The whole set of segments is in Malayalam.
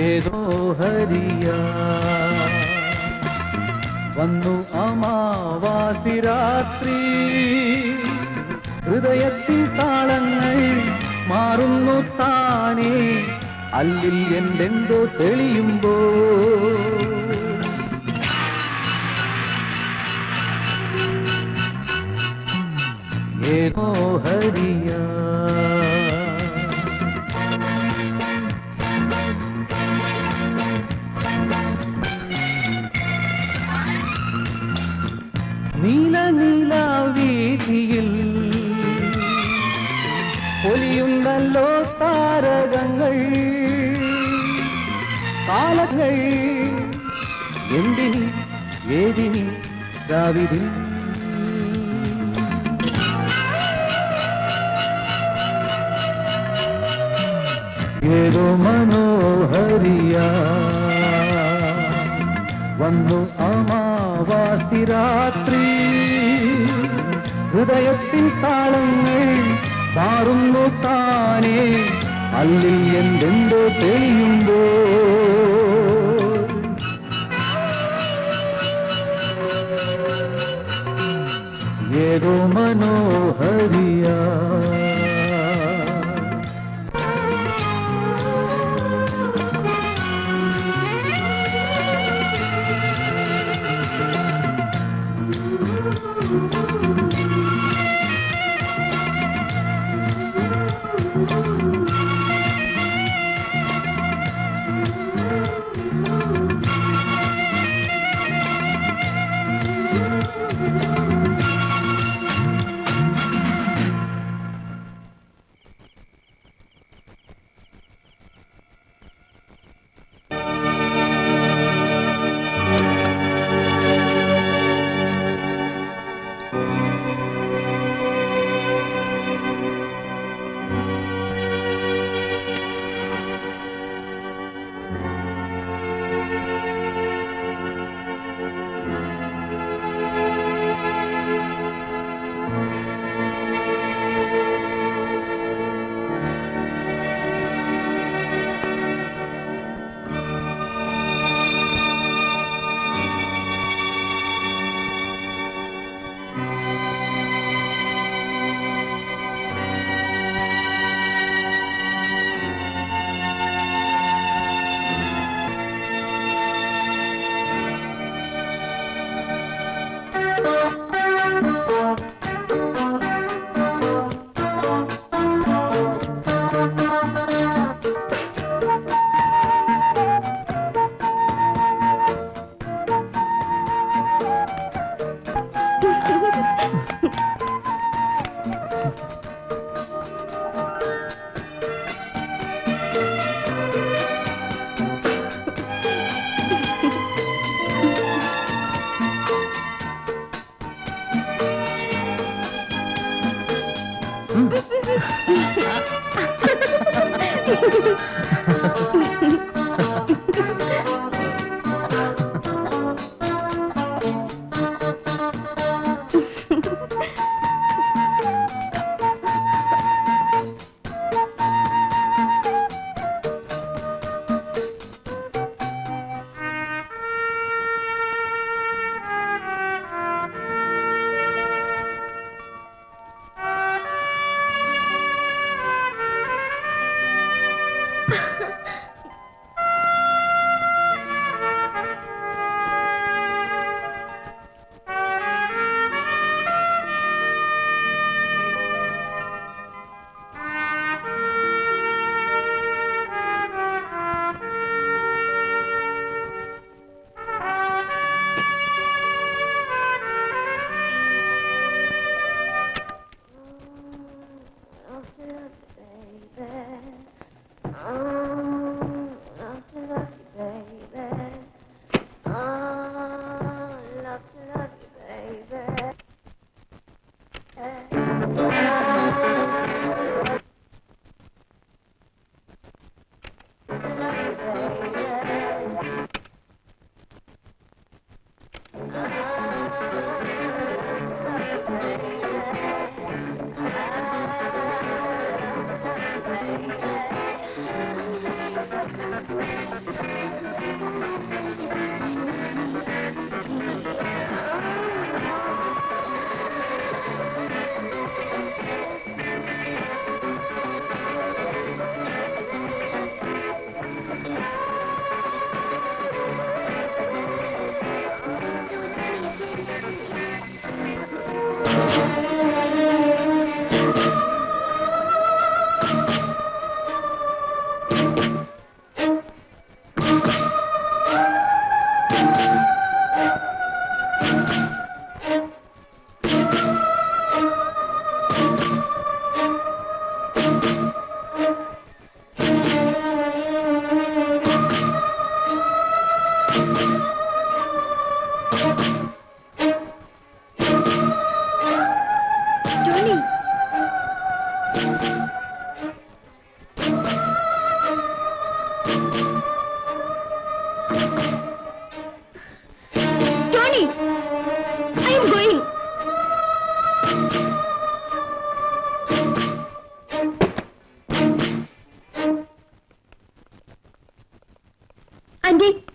ഏതോ ഹരിയ വന്നു അമാവാസി രാത്രി, ഹൃദയത്തിൽ താളങ്ങൾ മാറുന്നു താനേ, അല്ലിൽ എന്തെന്തോ തെളിയുമ്പോ ഏതോ ഹരിയ നീല നീല വീതിയിൽ പൊലിയുന്നല്ലോ താരകങ്ങൾ, കാലങ്ങൾ എന്തിനി ഏതിനി രാവിതിൽ ഏതോ മനോഹരിയ വന്നു അമാവാസി രാത്രി, ഹൃദയത്തിൽ താളങ്ങൾ മാറുന്നു താനേ, അല്ലിൽ എന്തെന്തോ തെളിയുമ്പോ ഏതോ മനോഹരിയ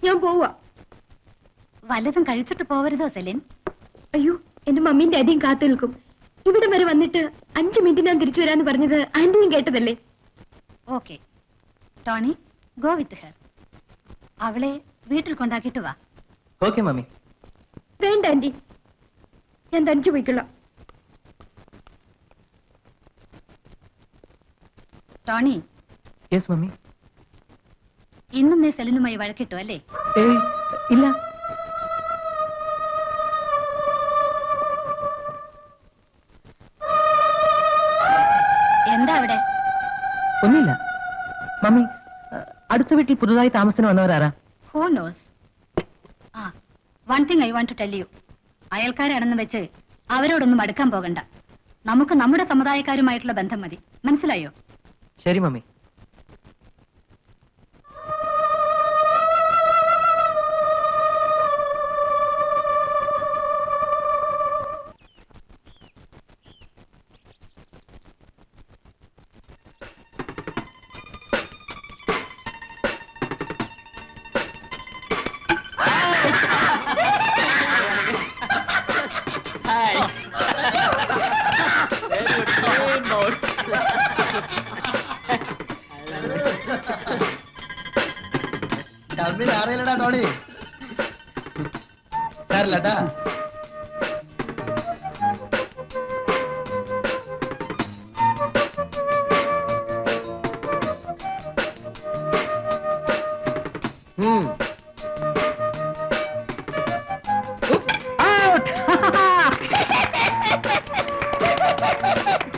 ഞാൻ പോവാ. വല്ലതും കഴിച്ചിട്ട് പോവരുതോ സെലിൻ? അയ്യോ, എന്റെ മമ്മീന്റെ അടിയും കാത്തു നിൽക്കും. ഇവിടെ വരെ വന്നിട്ട് 5 മിനിറ്റ് ഞാൻ തിരിച്ചു വരാന്ന് പറഞ്ഞത് ആന്റിയും കേട്ടതല്ലേ? Okay Tony, go with her. അവളെ വീട്ടിൽ കൊണ്ടാക്കിട്ട് വാ. Okay mummy. വേണ്ട ആന്റി, ഞാൻ തനിച്ചു പോയിക്കൊള്ളാം. ടോണി. Yes mummy. ഇന്നും നീ സെലിനുമായി വഴക്കിട്ടു അല്ലേ? ഏയ് ഇല്ല. എന്താ അവിടെ? ഒന്നുമില്ല മമ്മി. അടുത്ത വീട്ടിൽ പുതുതായി താമസത്തിന് വന്നവരാരാ? Who knows. ആ, one thing I want to tell you. അയൽക്കാരാണെന്ന് വെച്ച് അവരോടൊന്നും അടുക്കാൻ പോകണ്ട. നമുക്ക് നമ്മുടെ സമുദായക്കാരുമായിട്ടുള്ള ബന്ധം മതി. മനസ്സിലായോ? ശരി മമ്മി. അറിയില്ലടാ ടോണി, സാരില്ലട്ടാ.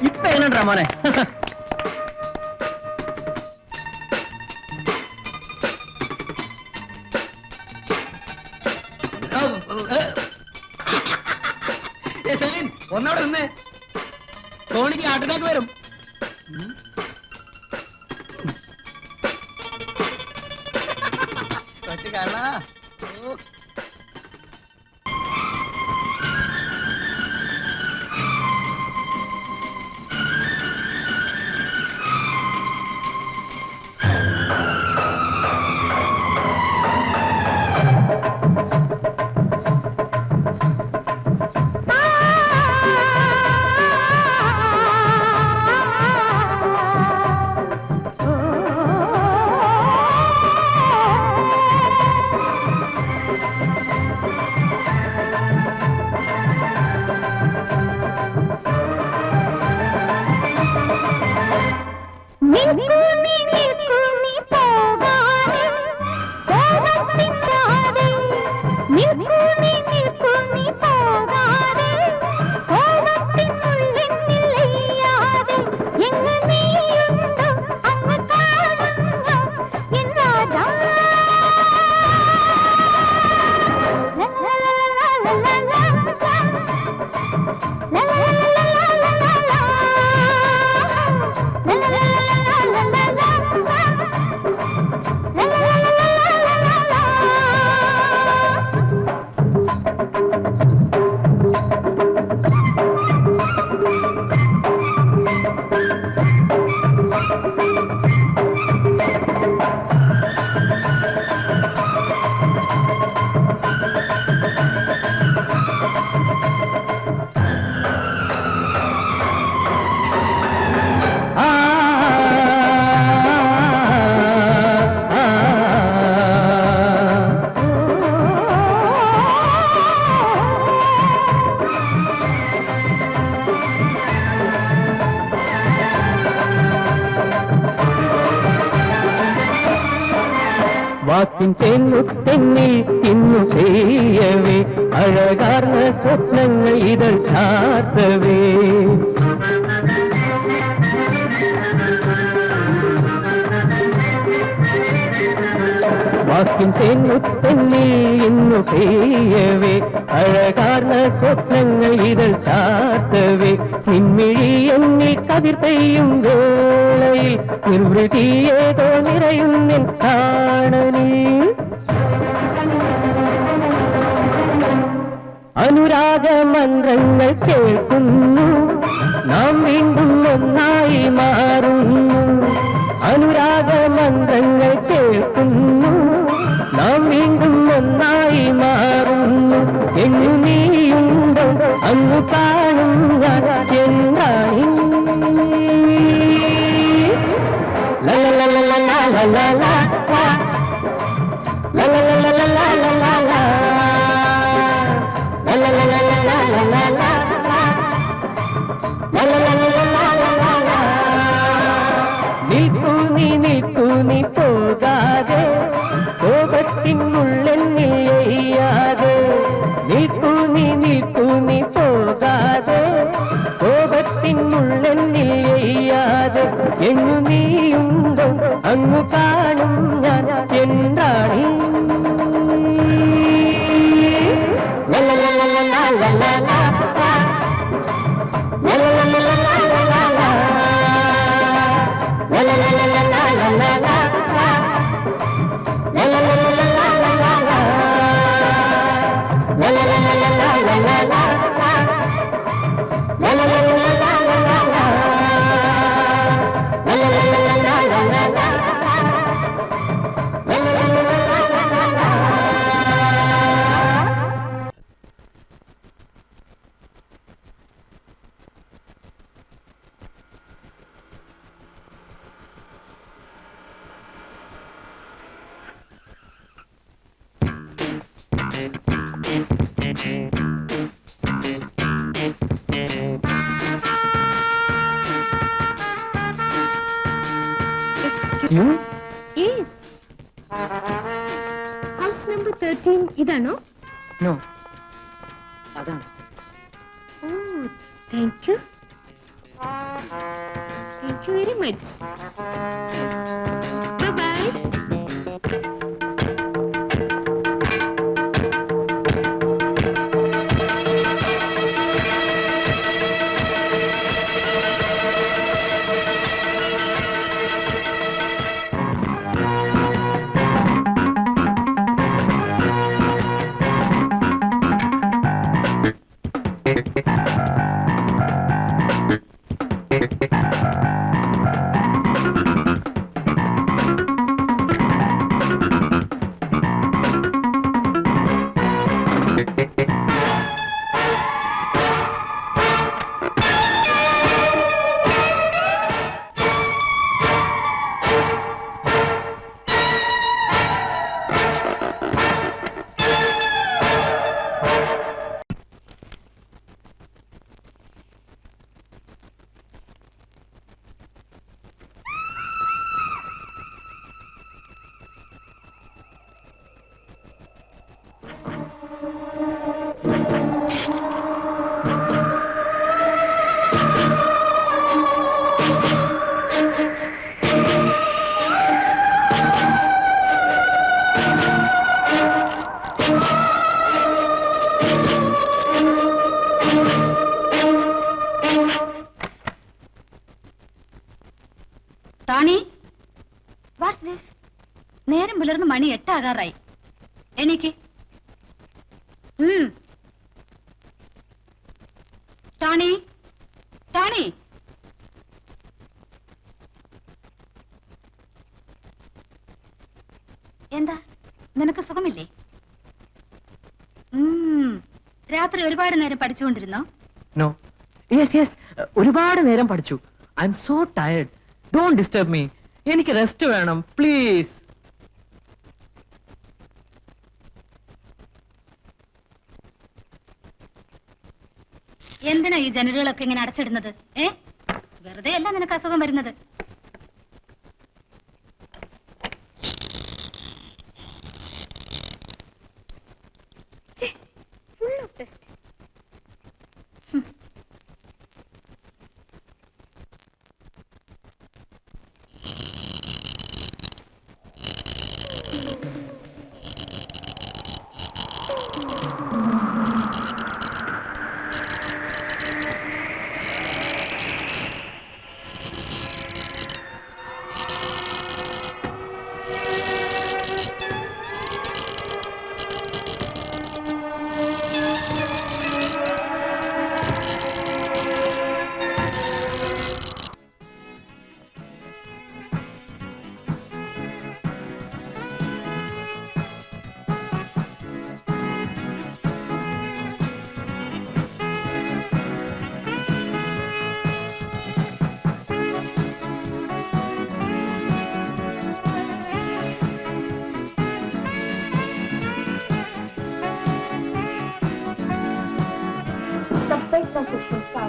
ഇപ്പൊ എങ്ങനെയാ മോനെ? ഒന്നവിടെ നിന്നേ, ടോണിക്ക് ഹാർട്ട് അറ്റാക്ക് വരും. കാണാ. വാക്കിൻ തേന്നുത്തെന്നിൽ ഇന്നു ചെയ്യവേ അഴകാർന്ന സ്വപ്നങ്ങൾ ഇതൾ ചാർത്തവേ. വാക്കിൻ തേന്നുത്തെന്നിൽ ഇന്നു ചെയ്യവേ അഴകാർന്ന സ്വപ്നങ്ങൾ ഇതൾ ചാർത്തവേ. നിൻമിഴി എന്നിൽ കതിർ പെയ്യും വേളയിൽ നിർവൃതിയേതോ നിറയും നിൻ കാണലിൽ. അനുരാഗ മന്ത്രങ്ങൾ കേൾക്കുന്നു, നാം വീണ്ടും ഒന്നായി മാറുന്നു. അനുരാഗ മന്ത്രങ്ങൾ കേൾക്കുന്നു, നാം കാണും ഞാൻ എന്താണി നിൽക്കൂ നീ പോകാതെ കോപത്തിനുള്ളിൽ എയ്യാതെ നിൽക്കൂ നീ പോകാതെ കോപത്തിനുള്ളിൽ എയ്യാതെ എന്നു നീയുണ്ടോ അങ്ങു കാണും ഞാൻ എന്താണി You? Yes. House number 13 ഇതാണോ? No. അതാണ്. Oh, thank you. Thank you very much. Bye bye. Tony, what's this? നേരം പുലർന്ന് മണി 8 ആകാറായി. എനിക്ക് ടോണി, ടോണി, എന്താ നിനക്ക് സുഖമില്ലേ? രാത്രി ഒരുപാട് നേരം പഠിച്ചുകൊണ്ടിരുന്നോ? No. Yes. ഒരുപാട് നേരം പഠിച്ചു. I'm so tired. Don't disturb me. എനിക്ക് റെസ്റ്റ് വേണം, പ്ലീസ്. എന്തിനാ ഈ ജനലുകളൊക്കെ ഇങ്ങനെ അടച്ചിടുന്നത്? വെറുതെ അല്ല നിനക്ക് അസുഖം വരുന്നത്. Full of dust.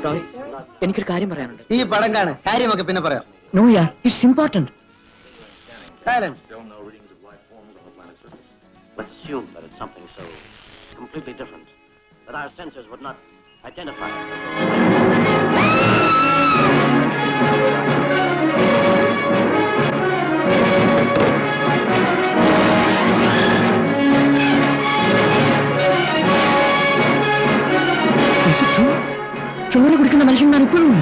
റോയ്, എനിക്കൊരു കാര്യം പറയാനുണ്ട്. ഈ പടം കാണ്, കാര്യമൊക്കെ പിന്നെ പറയാം. No yeah, it's important. Silence. Don't know readings of life forms on the planet surface. Let's assume that it's something so completely different that our senses would not identify it. ചോര കുടിക്കുന്ന മനുഷ്യന്മാർ ഇപ്പോഴും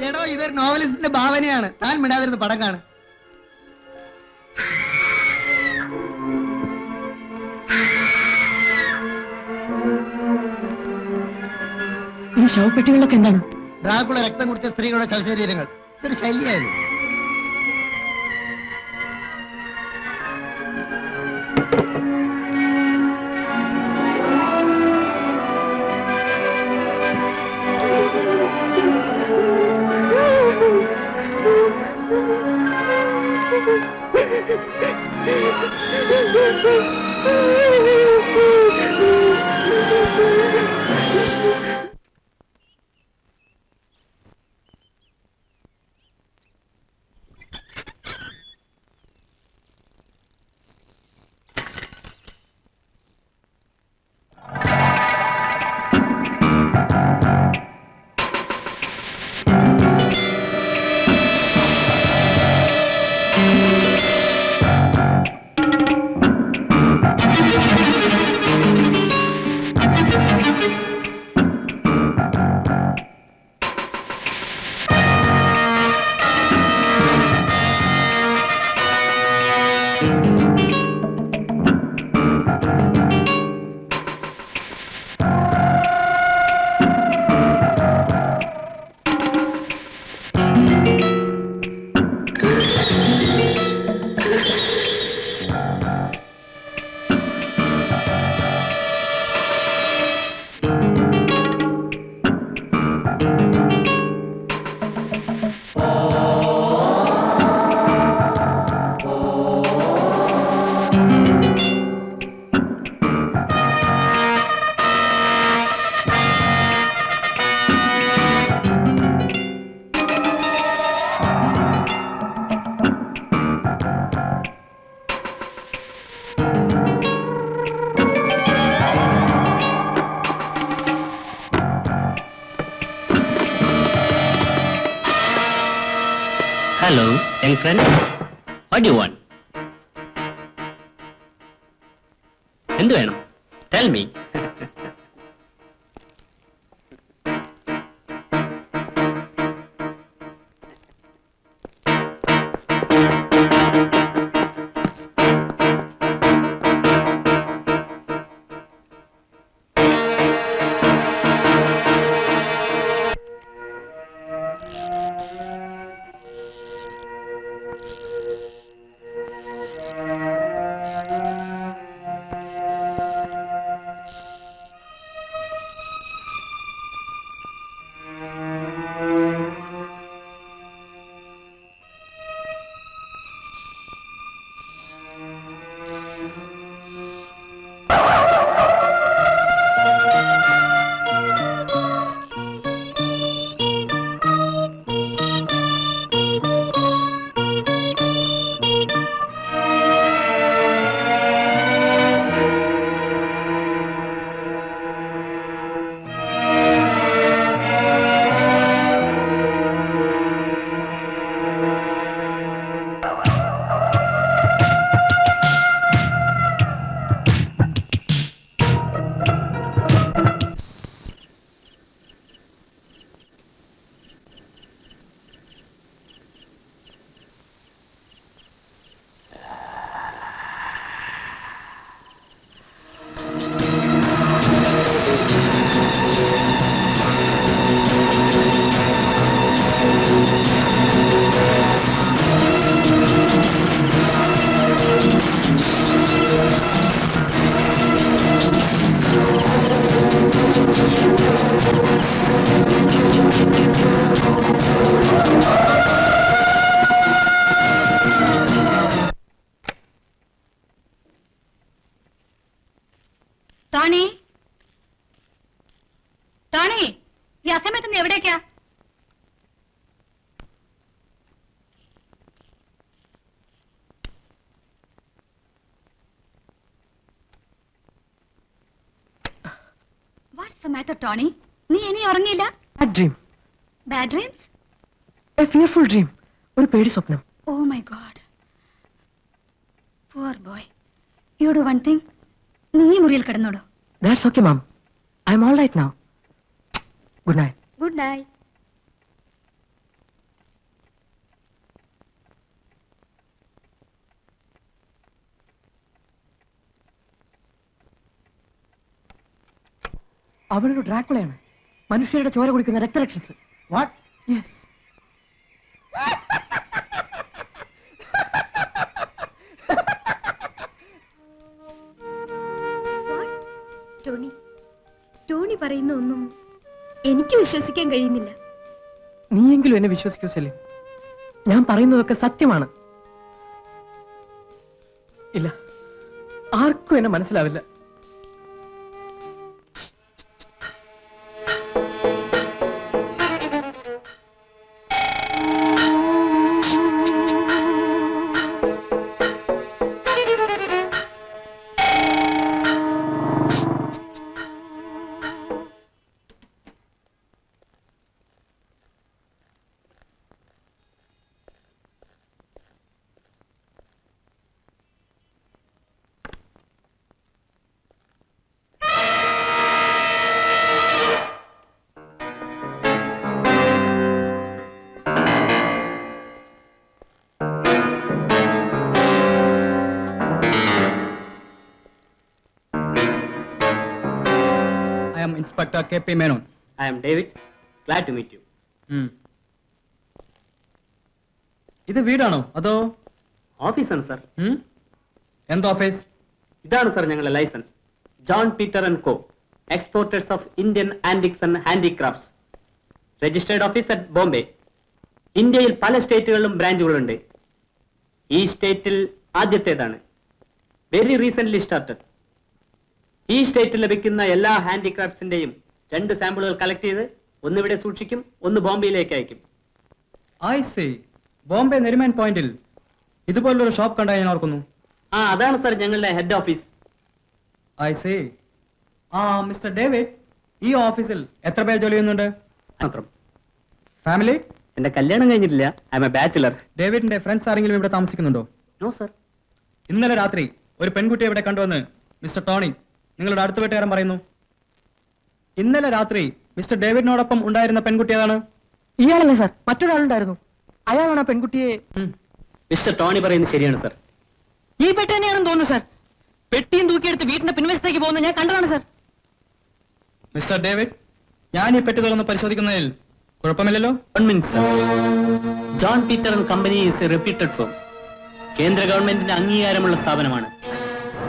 എടോ, ഇതൊരു നോവലിസ്റ്റിന്റെ ഭാവനയാണ്. താൻ മിണ്ടാതിരുന്ന് പടം കാണ്. ഈ ശവപ്പെട്ടികളിലൊക്കെ എന്താണ്? ഡ്രാക്കുള രക്തം കുടിച്ച സ്ത്രീകളുടെ ശവശരീരങ്ങൾ. ഇതൊരു ശല്യമായിരുന്നു. Hello, young friend. What do you want? എന്ത് വേണം? Tell me. Matter Tony? നീ ഇനി ഉറങ്ങിയില്ല? A dream. Bad dreams? A fearful dream. ഒരു പേടി സ്വപ്നം. Oh my God. Poor boy. You do one thing. നീ ഈ മുറിയിൽ കിടന്നോളൂ. That's okay, mom. I'm all right now. Good night. Good night. അവളൊരു ഡ്രാക്കുളയാണ്. മനുഷ്യരുടെ ചോര കുടിക്കുന്ന രക്തരക്ഷസ്. വാട്ട്? Yes. ടോണി, ടോണി പറയുന്ന ഒന്നും എനിക്ക് വിശ്വസിക്കാൻ കഴിയുന്നില്ല. നീയെങ്കിലും എന്നെ വിശ്വസിക്കൂ സെലിൻ. ഞാൻ പറയുന്നതൊക്കെ സത്യമാണ്. ഇല്ല, ആർക്കും എന്നെ മനസ്സിലാവില്ല. I am Inspector K.P. Menon. I am David. Glad to meet you. ഇത് വീടാണോ അതോ ഓഫീസാണ് സർ. എന്ത് ഓഫീസ്? ഇതാണ് സർ ഞങ്ങളുടെ licence. John Peter and co, exporters of Indian antiques and handicrafts. Registered office at Bombay. ഇന്ത്യയിൽ പല സ്റ്റേറ്റുകളിലും ബ്രാഞ്ചുകളുണ്ട്. ഈ സ്റ്റേറ്റിൽ ആദ്യത്തേതാണ്. Very recent started. ഈ സ്റ്റേറ്റിൽ ലഭിക്കുന്ന എല്ലാ ഹാൻഡിക്രാഫ്റ്റ്സിന്റെയും 2 സാമ്പിളുകൾ കളക്ട് ചെയ്ത് ഒന്ന് ഇവിടെ സൂക്ഷിക്കും, ഒന്ന് ബോംബെയിലേക്ക് അയക്കും. I C. ബോംബെ നെരിമാൻ പോയിന്റിൽ ഇതുപോലൊരു ഷോപ്പ് കണ്ടാൽ ഞാൻ ഓർക്കുന്നു. അതാണ് സർ ഞങ്ങളുടെ head office. I C. Mister David, ഈ ഓഫീസിൽ എത്ര പേർ ജോലി ചെയ്യുന്നുണ്ട്? മാത്രം. ഫാമിലി? എന്റെ കല്യാണം കഴിഞ്ഞിട്ടില്ല. I am a bachelor. ഡേവിഡിന്റെ ഫ്രണ്ട്സ് ആരെങ്കിലും ഇവിടെ താമസിക്കുന്നുണ്ടോ? No sir. ഇന്നലെ രാത്രി ഒരു പെൺകുട്ടിയെ ഇവിടെ കണ്ടുവന്ന് മിസ്റ്റർ ടോണി, നിങ്ങളുടെ അടുത്ത വീട്ടുകാരൻ പറയുന്നു. ഇന്നലെ രാത്രി മിസ്റ്റർ ഡേവിഡിനോടൊപ്പം ഉണ്ടായിരുന്ന പെൺകുട്ടി ഏതാണ്? ഇയാളല്ലേ സാർ? മറ്റൊരാളുണ്ടായിരുന്നു. അയാളാണ് ആ പെൺകുട്ടിയെ. മിസ്റ്റർ ടോണി പറയുന്നത് ശരിയാണ് സർ. ഈ പെട്ടി തന്നെയാണെന്ന് തോന്നുന്നു സാർ. പെട്ടിയും തൂക്കിയെടുത്ത് വീടിന്റെ പിൻവശത്തേക്ക് പോകുന്നത് ഞാൻ കണ്ടതാണ് സാർ. മിസ്റ്റർ ഡേവിഡ്, ഞാൻ ഈ പെട്ടി തുറന്ന് പരിശോധിക്കുന്നതിൽ കുഴപ്പമില്ലല്ലോ? 1 minute sir. John Peter and company is A reputed firm. കേന്ദ്ര ഗവൺമെന്റിന്റെ അംഗീകാരമുള്ള സ്ഥാപനമാണ്.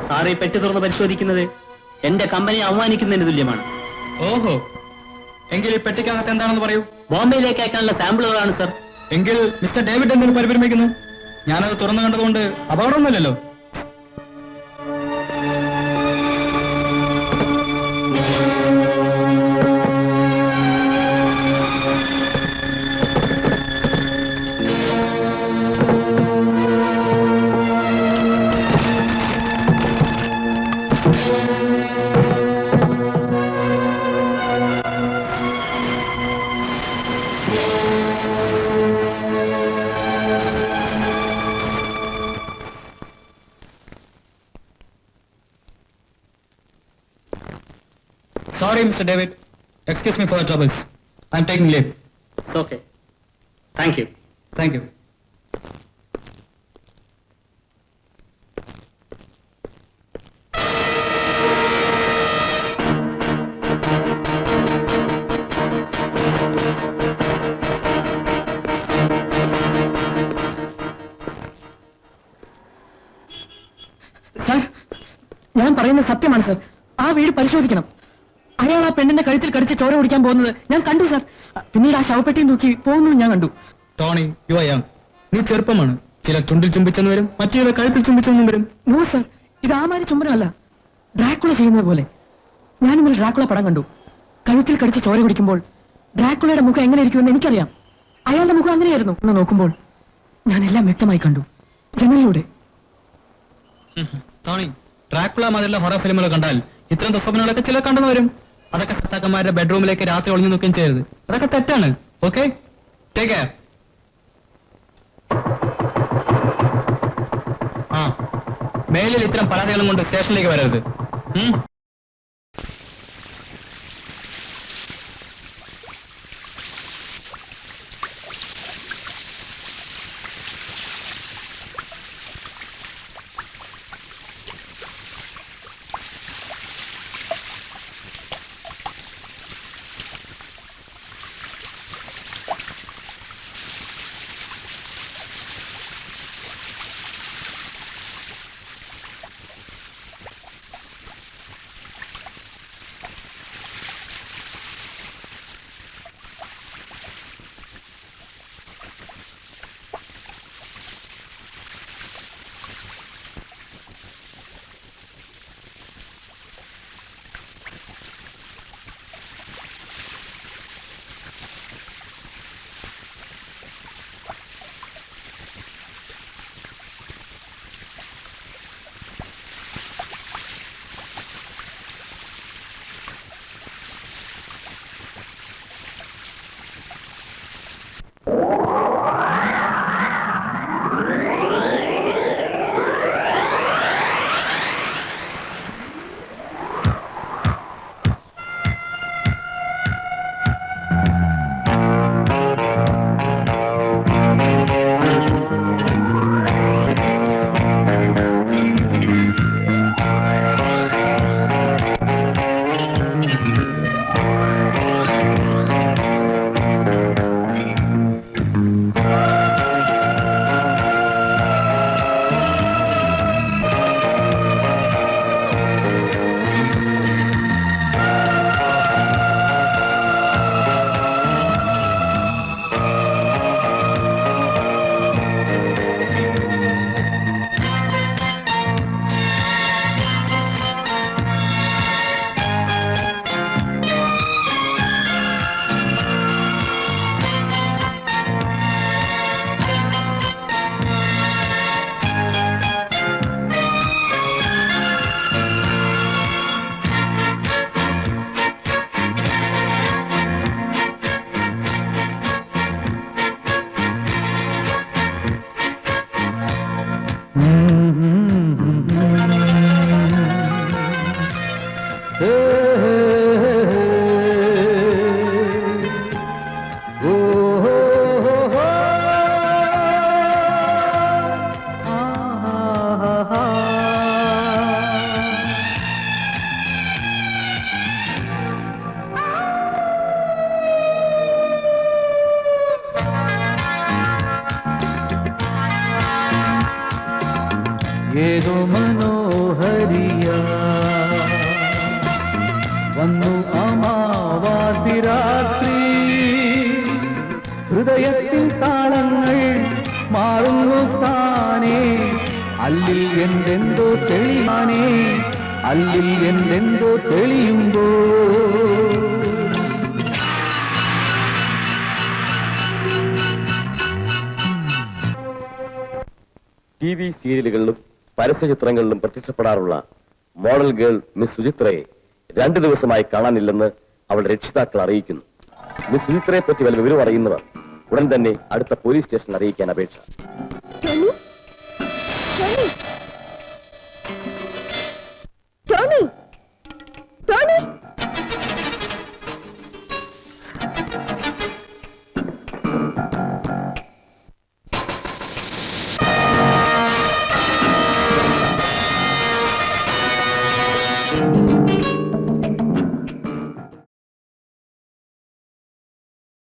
സാർ ഈ പെട്ടി തുറന്ന് പരിശോധിക്കുന്നത് എന്റെ കമ്പനിയെ അവമാനിക്കുന്നതിന് തുല്യമാണ്. ഓഹോ, എങ്കിൽ ഈ പെട്ടിക്കകത്ത് എന്താണെന്ന് പറയൂ. ബോംബെയിലേക്ക് അയക്കാനുള്ള സാമ്പിളുകളാണ് സർ. എങ്കിൽ മിസ്റ്റർ ഡേവിഡ് എന്തിനു പരിഭ്രമിക്കുന്നു? ഞാനത് തുറന്നു കണ്ടതുകൊണ്ട് അപകടമൊന്നുമില്ലല്ലോ. Sorry, Mr. David. Excuse me for the troubles. I'm taking leave. It's okay. Thank you. Thank you. Sir, ഞാൻ പറയുന്നത് സത്യമാണ് സാർ. ആ വീട് പരിശോധിക്കണം. അയാൾ ആ പെണ്ണിന്റെ കഴുത്തിൽ കടിച്ച് ചോര കുടിക്കാൻ പോകുന്നത് ഞാൻ കണ്ടു സാർ. പിന്നീട് ആ ശവപ്പെട്ടിയും തൂക്കി പോകുന്നത് ഞാൻ കണ്ടു. Tony, you are young. നീ ചെറുപ്പമാണ്. ചില ചുണ്ടിൽ ചുംബിച്ചെന്ന് വരും, മറ്റു ചില കഴുത്തിൽ ചുംബിച്ചെന്നും വരും. നോ സാർ, ഇത് ആമാരി ചുംബനമല്ല. ഡ്രാക്കുള ചെയ്യുന്നത് പോലെ. ഞാൻ ഇന്നലെ ഡ്രാക്കുള പടം കണ്ടു. കഴുത്തിൽ കടിച്ച് ചോര കുടിക്കുമ്പോൾ ഡ്രാക്കുളയുടെ മുഖം എങ്ങനെ ഇരിക്കുമെന്ന് എനിക്കറിയാം. അയാളുടെ മുഖം അങ്ങനെയായിരുന്നു. എന്ന് നോക്കുമ്പോൾ ഞാൻ എല്ലാം വ്യക്തമായി കണ്ടു, ജനലിലൂടെ. ടോണി, ഡ്രാക്കുള മാതിരിയുള്ള ഹൊറർ ഫിലിമുകൾ കണ്ടാൽ ഇത്തരം ദുസ്വപ്നങ്ങളൊക്കെ ചില കണ്ടെന്ന് വരും. അതൊക്കെ ഭർത്താക്കന്മാരുടെ ബെഡ്റൂമിലേക്ക് രാത്രി ഒളിഞ്ഞു നോക്കുകയും ചെയ്യരുത്. അതൊക്കെ തെറ്റാണ്. Okay, take care. ആ, മേലിൽ ഇത്തരം പരാതികളും കൊണ്ട് സ്റ്റേഷനിലേക്ക് വരരുത്. ഏതോ മനോഹരിയ വന്നു അമാവാസി രാത്രി ഹൃദയത്തിൻ താളങ്ങൾ മാറുന്നു താനേ അല്ലിൽ എന്തെന്തോ തെളിയാനേ അല്ലിൽ എന്തെന്തോ തെളിയുമ്പോ TV സീരിയലുകളിലും പരസ്യചിത്രങ്ങളിലും പ്രത്യക്ഷപ്പെടാറുള്ള മോഡൽ ഗേൾ മിസ് സുചിത്രയെ 2 ദിവസമായി കാണാനില്ലെന്ന് അവളുടെ രക്ഷിതാക്കൾ അറിയിക്കുന്നു. മിസ് സുചിത്രയെ പറ്റി വല്ല വിവരം അറിയുന്നവർ ഉടൻ തന്നെ അടുത്ത പോലീസ് സ്റ്റേഷനിൽ അറിയിക്കാൻ അപേക്ഷ. ടോണി ടോണി ടോണി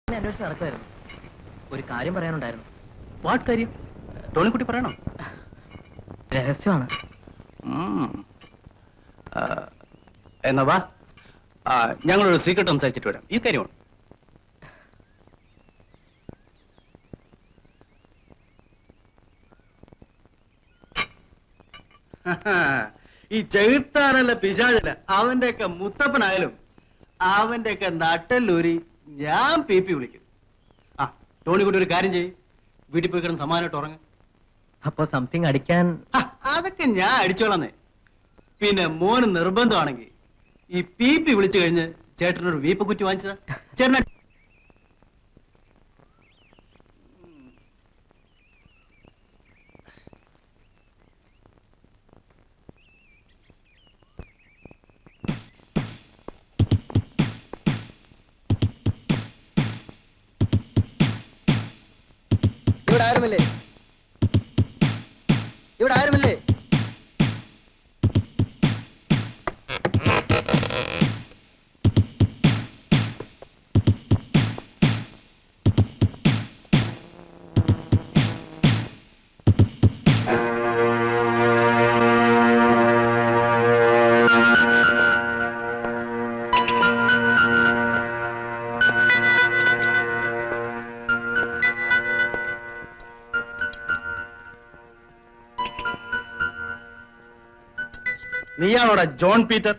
അന്വേഷിച്ച് നടക്കുമായിരുന്നു. ഒരു കാര്യം പറയാനുണ്ടായിരുന്നു. വാട്ട് കാര്യം? ടോണിക്കുട്ടി പറയണോ? രഹസ്യമാണ്. എന്നാ വാ, ഞങ്ങളൊരു സീക്രട്ട് സംസാരിച്ചിട്ട് വരാം. ഈ കാര്യമാണ്. ഈ ചെകുത്താനല്ല പിശാചല്ല അവന്റെയൊക്കെ മുത്തപ്പനായാലും അവന്റെയൊക്കെ നട്ടല്ലൂരി ഞാൻ പി വിളിക്കും. ആ ടോണിക്കുട്ടി ഒരു കാര്യം ചെയ്യും, വീട്ടിൽ പോയി കിടന്ന് സമാനമായിട്ട് ഉറങ്ങ. അപ്പൊ സംതിങ് അടിക്കാൻ അതൊക്കെ ഞാൻ അടിച്ചോളന്നേ. പിന്നെ മോന് നിർബന്ധമാണെങ്കിൽ ഈ പി വിളിച്ചു കഴിഞ്ഞ് ചേട്ടനൊരു വീപ്പ് കുറ്റി വാങ്ങിച്ചതാ. ചേട്ടൻ ഇവിടെ ആരുമില്ലേ? ഇവിടെ ആരുമില്ലേ? നീയാണോടാ ജോൺ പീറ്റർ?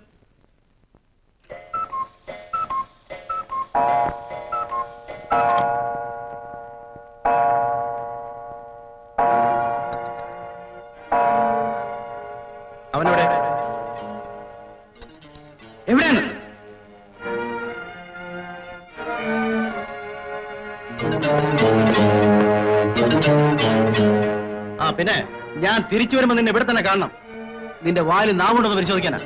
അവനവിടെ എവിടെയാണ്? ആ പിന്നെ ഞാൻ തിരിച്ചു വരുമ്പോ നിന്നെ ഇവിടെ തന്നെ കാണണം. നിന്റെ വാല് നാവുണ്ടെന്ന് പരിശോധിക്കാനാ.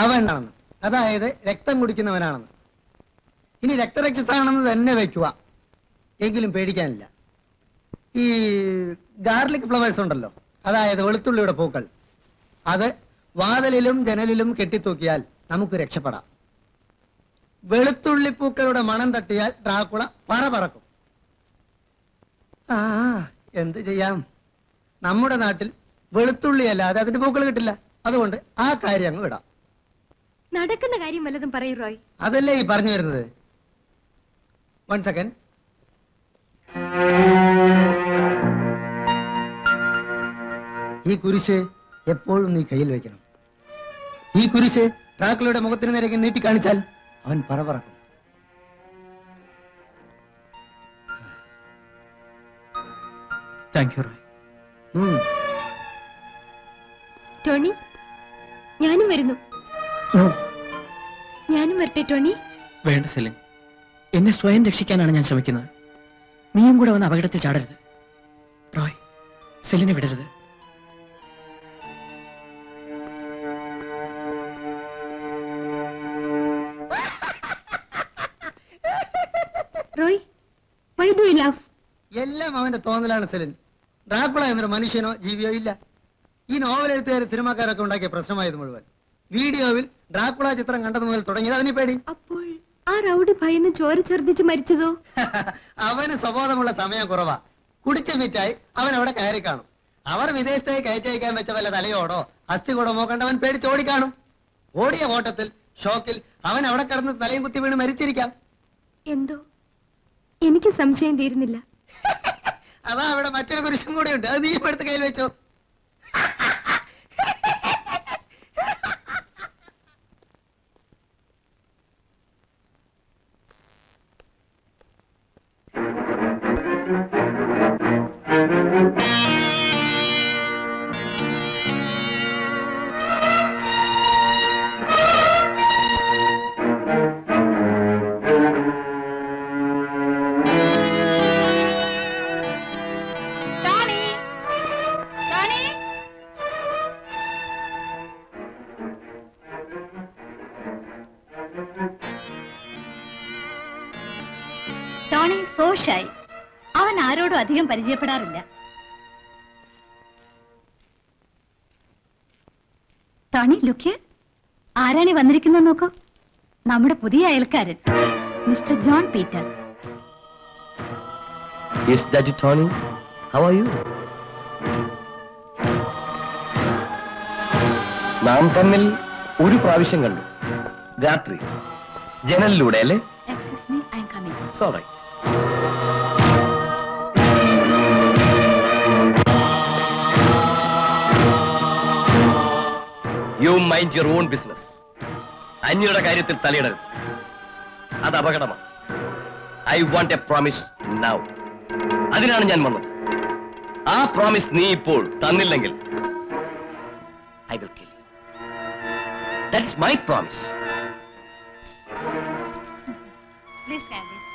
അവനാണെന്ന്, അതായത് രക്തം കുടിക്കുന്നവനാണെന്ന്. ഇനി രക്തരക്ഷസാണെന്ന് തന്നെ വെക്കുക, എങ്കിലും പേടിക്കാനില്ല. ഈ ഗാർലിക് ഫ്ലവേഴ്സ് ഉണ്ടല്ലോ, അതായത് വെളുത്തുള്ളിയുടെ പൂക്കൾ, അത് വാതിലിലും ജനലിലും കെട്ടിത്തൂക്കിയാൽ നമുക്ക് രക്ഷപ്പെടാം. വെളുത്തുള്ളിപ്പൂക്കളുടെ മണം തട്ടിയാൽ ഡ്രാക്കുള പറക്കും. ആ എന്ത് ചെയ്യാം, നമ്മുടെ നാട്ടിൽ വെളുത്തുള്ളി അല്ലാതെ അതിന്റെ പൂക്കൾ കിട്ടില്ല. അതുകൊണ്ട് ആ കാര്യം അങ്ങ് വിടാം. നടക്കുന്ന കാര്യം വല്ലതും പറയൂ റോയ്. അതല്ലേ ഈ പറഞ്ഞു വരുന്നത്. 1 സെക്കൻഡ്. ഈ കുരിശ് എപ്പോഴും നീ കയ്യിൽ വെക്കണം. ഈ കുരിശ് ഡ്രാക്കുളയുടെ മുഖത്തിന് നേരെ നീട്ടി കാണിച്ചാൽ അവൻ പറക്കും. Thank you Roy. ടോണി, ഞാനും വരുന്നു. ഞാനും വരട്ടെ ടോണി? വേണ്ട സെലിൻ, എന്നെ സ്വയം രക്ഷിക്കാനാണ് ഞാൻ ശ്രമിക്കുന്നത്. നീയും കൂടെ വന്ന് അപകടത്തിൽ ചാടരുത്. റോയ്, സെലിനെ വിടരുത്. Roy, why do you laugh? എല്ലാം അവന്റെ തോന്നലാണ് സെലിൻ. ഡ്രാക്കുള എന്നൊരു മനുഷ്യനോ ജീവിയോ ഇല്ല. ഈ നോവൽ എഴുത്തുകാരും സിനിമാക്കാരൊക്കെ ഉണ്ടാക്കിയ പ്രശ്നമായത് മുഴുവൻ. വീഡിയോയിൽ ഡ്രാക്കുള ചിത്രം കണ്ടത് മുതൽ തുടങ്ങിയത് അവനെ പേടി. അപ്പോൾ ആ റൗഡി ഭയന്ന് ചോര ഛർദിച്ച് മരിച്ചതോ? അവന് സ്വബോധമുള്ള സമയം കുറവാ. കുടിച്ച മിറ്റായി അവൻ അവിടെ കയറി കാണും. അവർ വിദേശത്തേക്ക് കയറ്റയക്കാൻ വെച്ച വല്ല തലയോടോ അസ്ഥികൂടമോ കണ്ടവൻ പേടിച്ചോടി കാണും. ഓടിയ ഓട്ടത്തിൽ ഷോക്കിൽ അവൻ അവിടെ കിടന്ന് തലയും കുത്തി വീണ് മരിച്ചിരിക്കാം. എന്തോ എനിക്ക് സംശയം തീരുന്നില്ല. അതാ അവിടെ മറ്റൊരു കുരിശും കൂടെ ഉണ്ട്, അത് നീ ഇപ്പൊ എടുത്ത് കയ്യിൽ വെച്ചോ. ടോണി ടോണി ടോണി സോഷായി. അവൻ ആരോടും അധികം പരിചയപ്പെടാറില്ല. ടോണി ലുക്ക്, ആരാണി വന്നിരിക്കുന്നത് നോക്കൂ. നമ്മുടെ പുതിയ അയൽക്കാരൻ mister John Peter. Yes, Daddy Tony. How are you? നാം തമ്മിൽ ഒരു പ്രാവശ്യം കണ്ടു, രാത്രി ജനലിലൂടെ അല്ലേ? Excuse me, I am coming. It's all right. You mind your own business. അന്യരുടെ കാര്യത്തിൽ തലയിടരുത്, അത് അപകടമാണ്. I want a promise now. അതിനാണ് ഞാൻ വന്നത്. ആ പ്രോമിസ് നീ ഇപ്പോൾ തന്നില്ലെങ്കിൽ I will kill you. That is my promise. Please have this.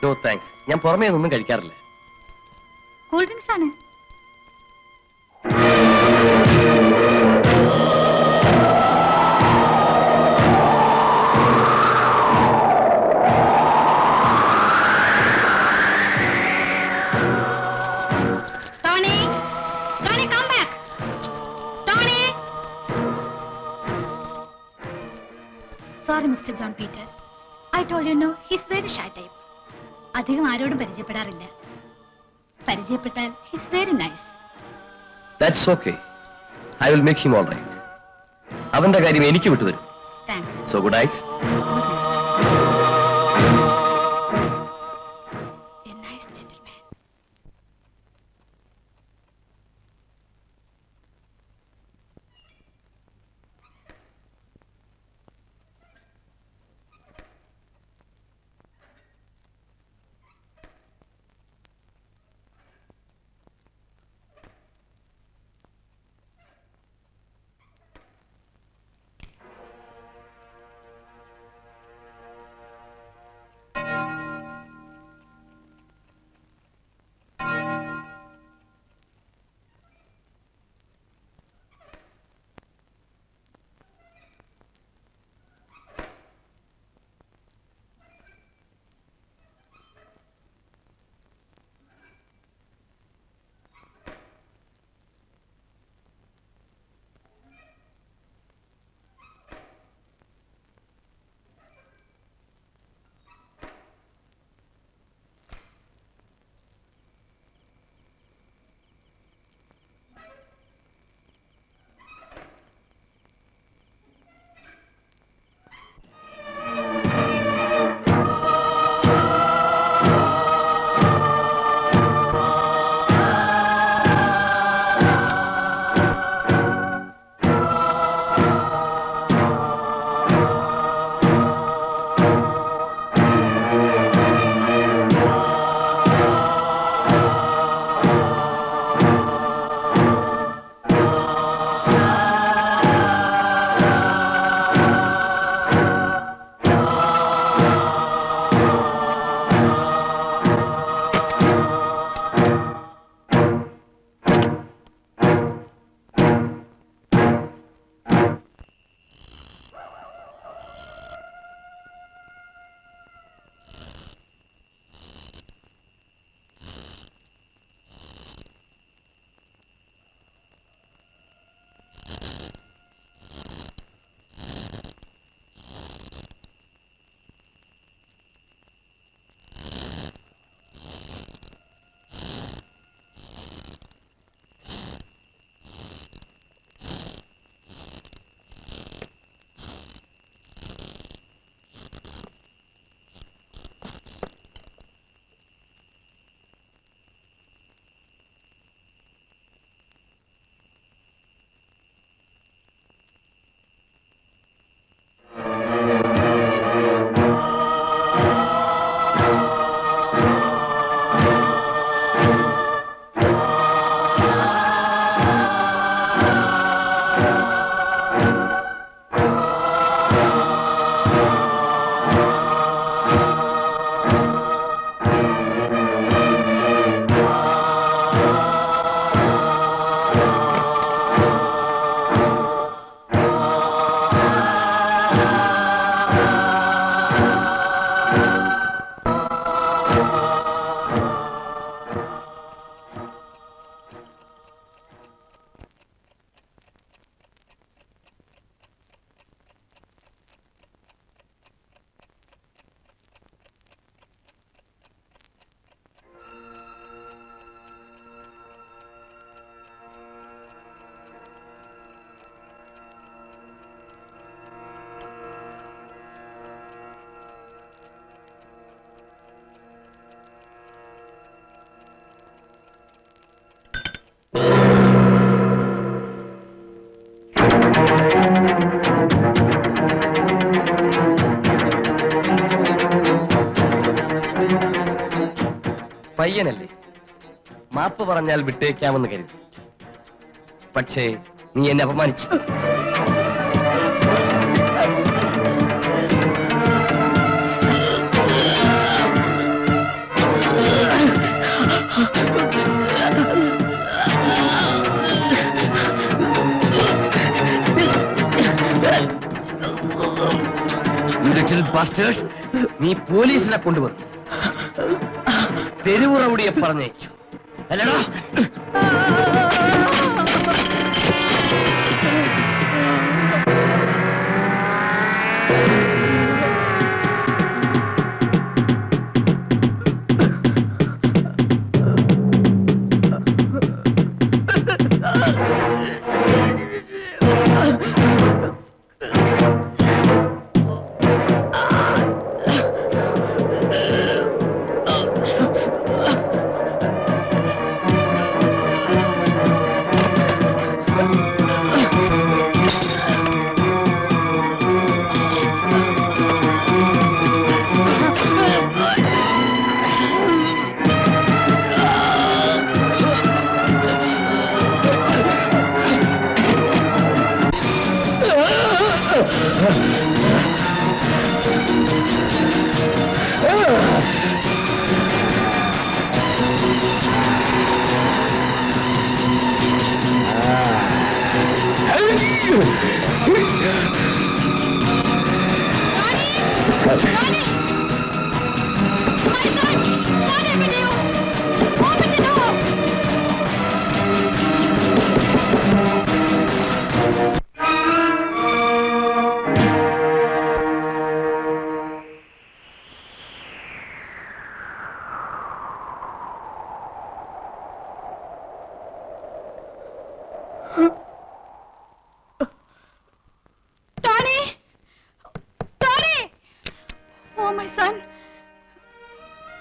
No thanks. ഞാൻ പുറമേ ഒന്നും കഴിക്കാറില്ല. കൂൾ ഡ്രിങ്ക്സ് ആണ്. Tony Tony come back. Tony sorry Mister John Peter. I told you no he's very shy type. അധികം ആരോടും പരിചയപ്പെടാറില്ല. പരിചയപ്പെട്ടാൽ he's very nice. That's okay. I will make him all right. അവന്റെ കാര്യം എനിക്ക് വിട്ടുതരും. Thanks. So good night. A nice gentleman. പയ്യനല്ലേ, മാപ്പ് പറഞ്ഞാൽ വിട്ടേക്കാമെന്ന് കരുതി. പക്ഷേ നീ എന്നെ അപമാനിച്ചു. നീ പോലീസിനെ കൊണ്ടുവന്നു തെരുവുറവിടിയെ പറഞ്ഞയച്ചു അല്ലടാ?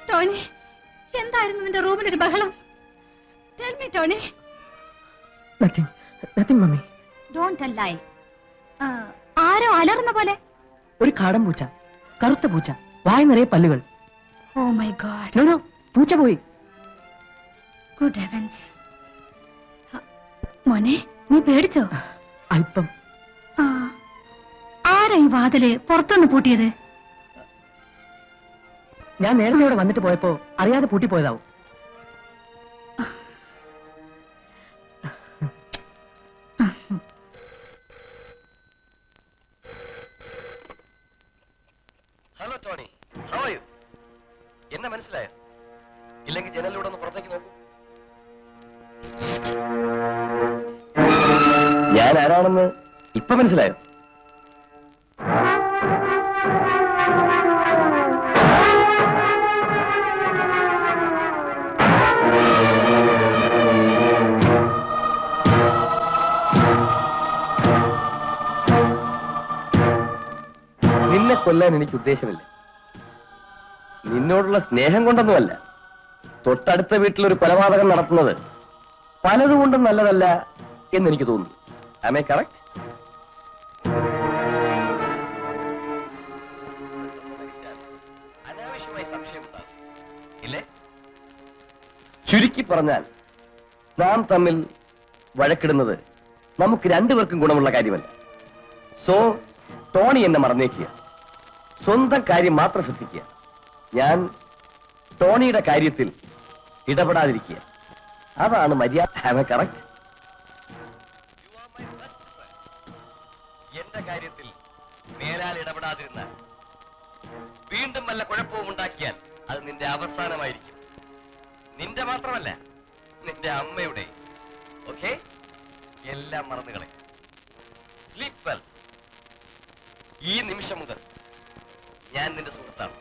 ടോണി, എന്തായിരുന്നു നിന്റെ റൂമിലൊരു ബഹളം? Tell me, Tony. Nothing, mummy. Don't tell lie. ആരോ അലർന്ന പോലെ. ഒരു കാടൻ പൂച്ച, കറുത്ത പൂച്ച, വായ നിറയെ പല്ലുകൾ. Oh my God. No, പൂച്ച പോയി. Good heavens. മോനെ, നീ പേടിച്ചോ? അല്പം. ആരാ ഈ വാതില് പുറത്തുനിന്ന് പൂട്ടിയത്? ഞാൻ നേരത്തെ ഇവിടെ വന്നിട്ട് പോയപ്പോ അറിയാതെ പൂട്ടിപ്പോയതാവും. Hello Tony, how are you? എന്നെ മനസ്സിലായോ? ഇല്ലെങ്കിൽ ജനലിലൂടെ ഒന്ന് പുറത്തേക്ക് നോക്കൂ. ഞാൻ ആരാണെന്ന് ഇപ്പൊ മനസ്സിലായോ? നിന്നെ കൊല്ലാൻ എനിക്ക് ഉദ്ദേശമില്ല. നിന്നോടുള്ള സ്നേഹം കൊണ്ടൊന്നുമല്ല. തൊട്ടടുത്ത വീട്ടിലൊരു കൊലപാതകം നടത്തുന്നത് പലതുകൊണ്ടും നല്ലതല്ല എന്നെനിക്ക് തോന്നുന്നു. Am I correct? അനാവശ്യമായി സംശയമുണ്ടാകും ഇല്ലേ? ചുരുക്കി പറഞ്ഞാൽ നാം തമ്മിൽ വഴക്കിടുന്നത് നമുക്ക് രണ്ടുപേർക്കും ഗുണമുള്ള കാര്യമല്ല. സോ ടോണി എന്നെ മറന്നേക്കുക, സ്വന്തം കാര്യം മാത്രം ശ്രദ്ധിക്കുക. ഞാൻ ടോണിയുടെ കാര്യത്തിൽ ഇടപെടാതിരിക്കുക, അതാണ് മര്യാദ. Am I correct? എന്റെ കാര്യത്തിൽ മേലാൽ ഇടപെടാതിരുന്നാൽ വീണ്ടും വല്ല കുഴപ്പവും ഉണ്ടാക്കിയാൽ അത് നിന്റെ അവസാനമായിരിക്കും. നിന്റെ മാത്രമല്ല, നിന്റെ അമ്മയുടെ. ഓക്കെ? എല്ലാം മറന്നുകളെ. Sleep well. ഈ നിമിഷം മുതൽ ഞാൻ നിന്റെ സുഹൃത്താണ്.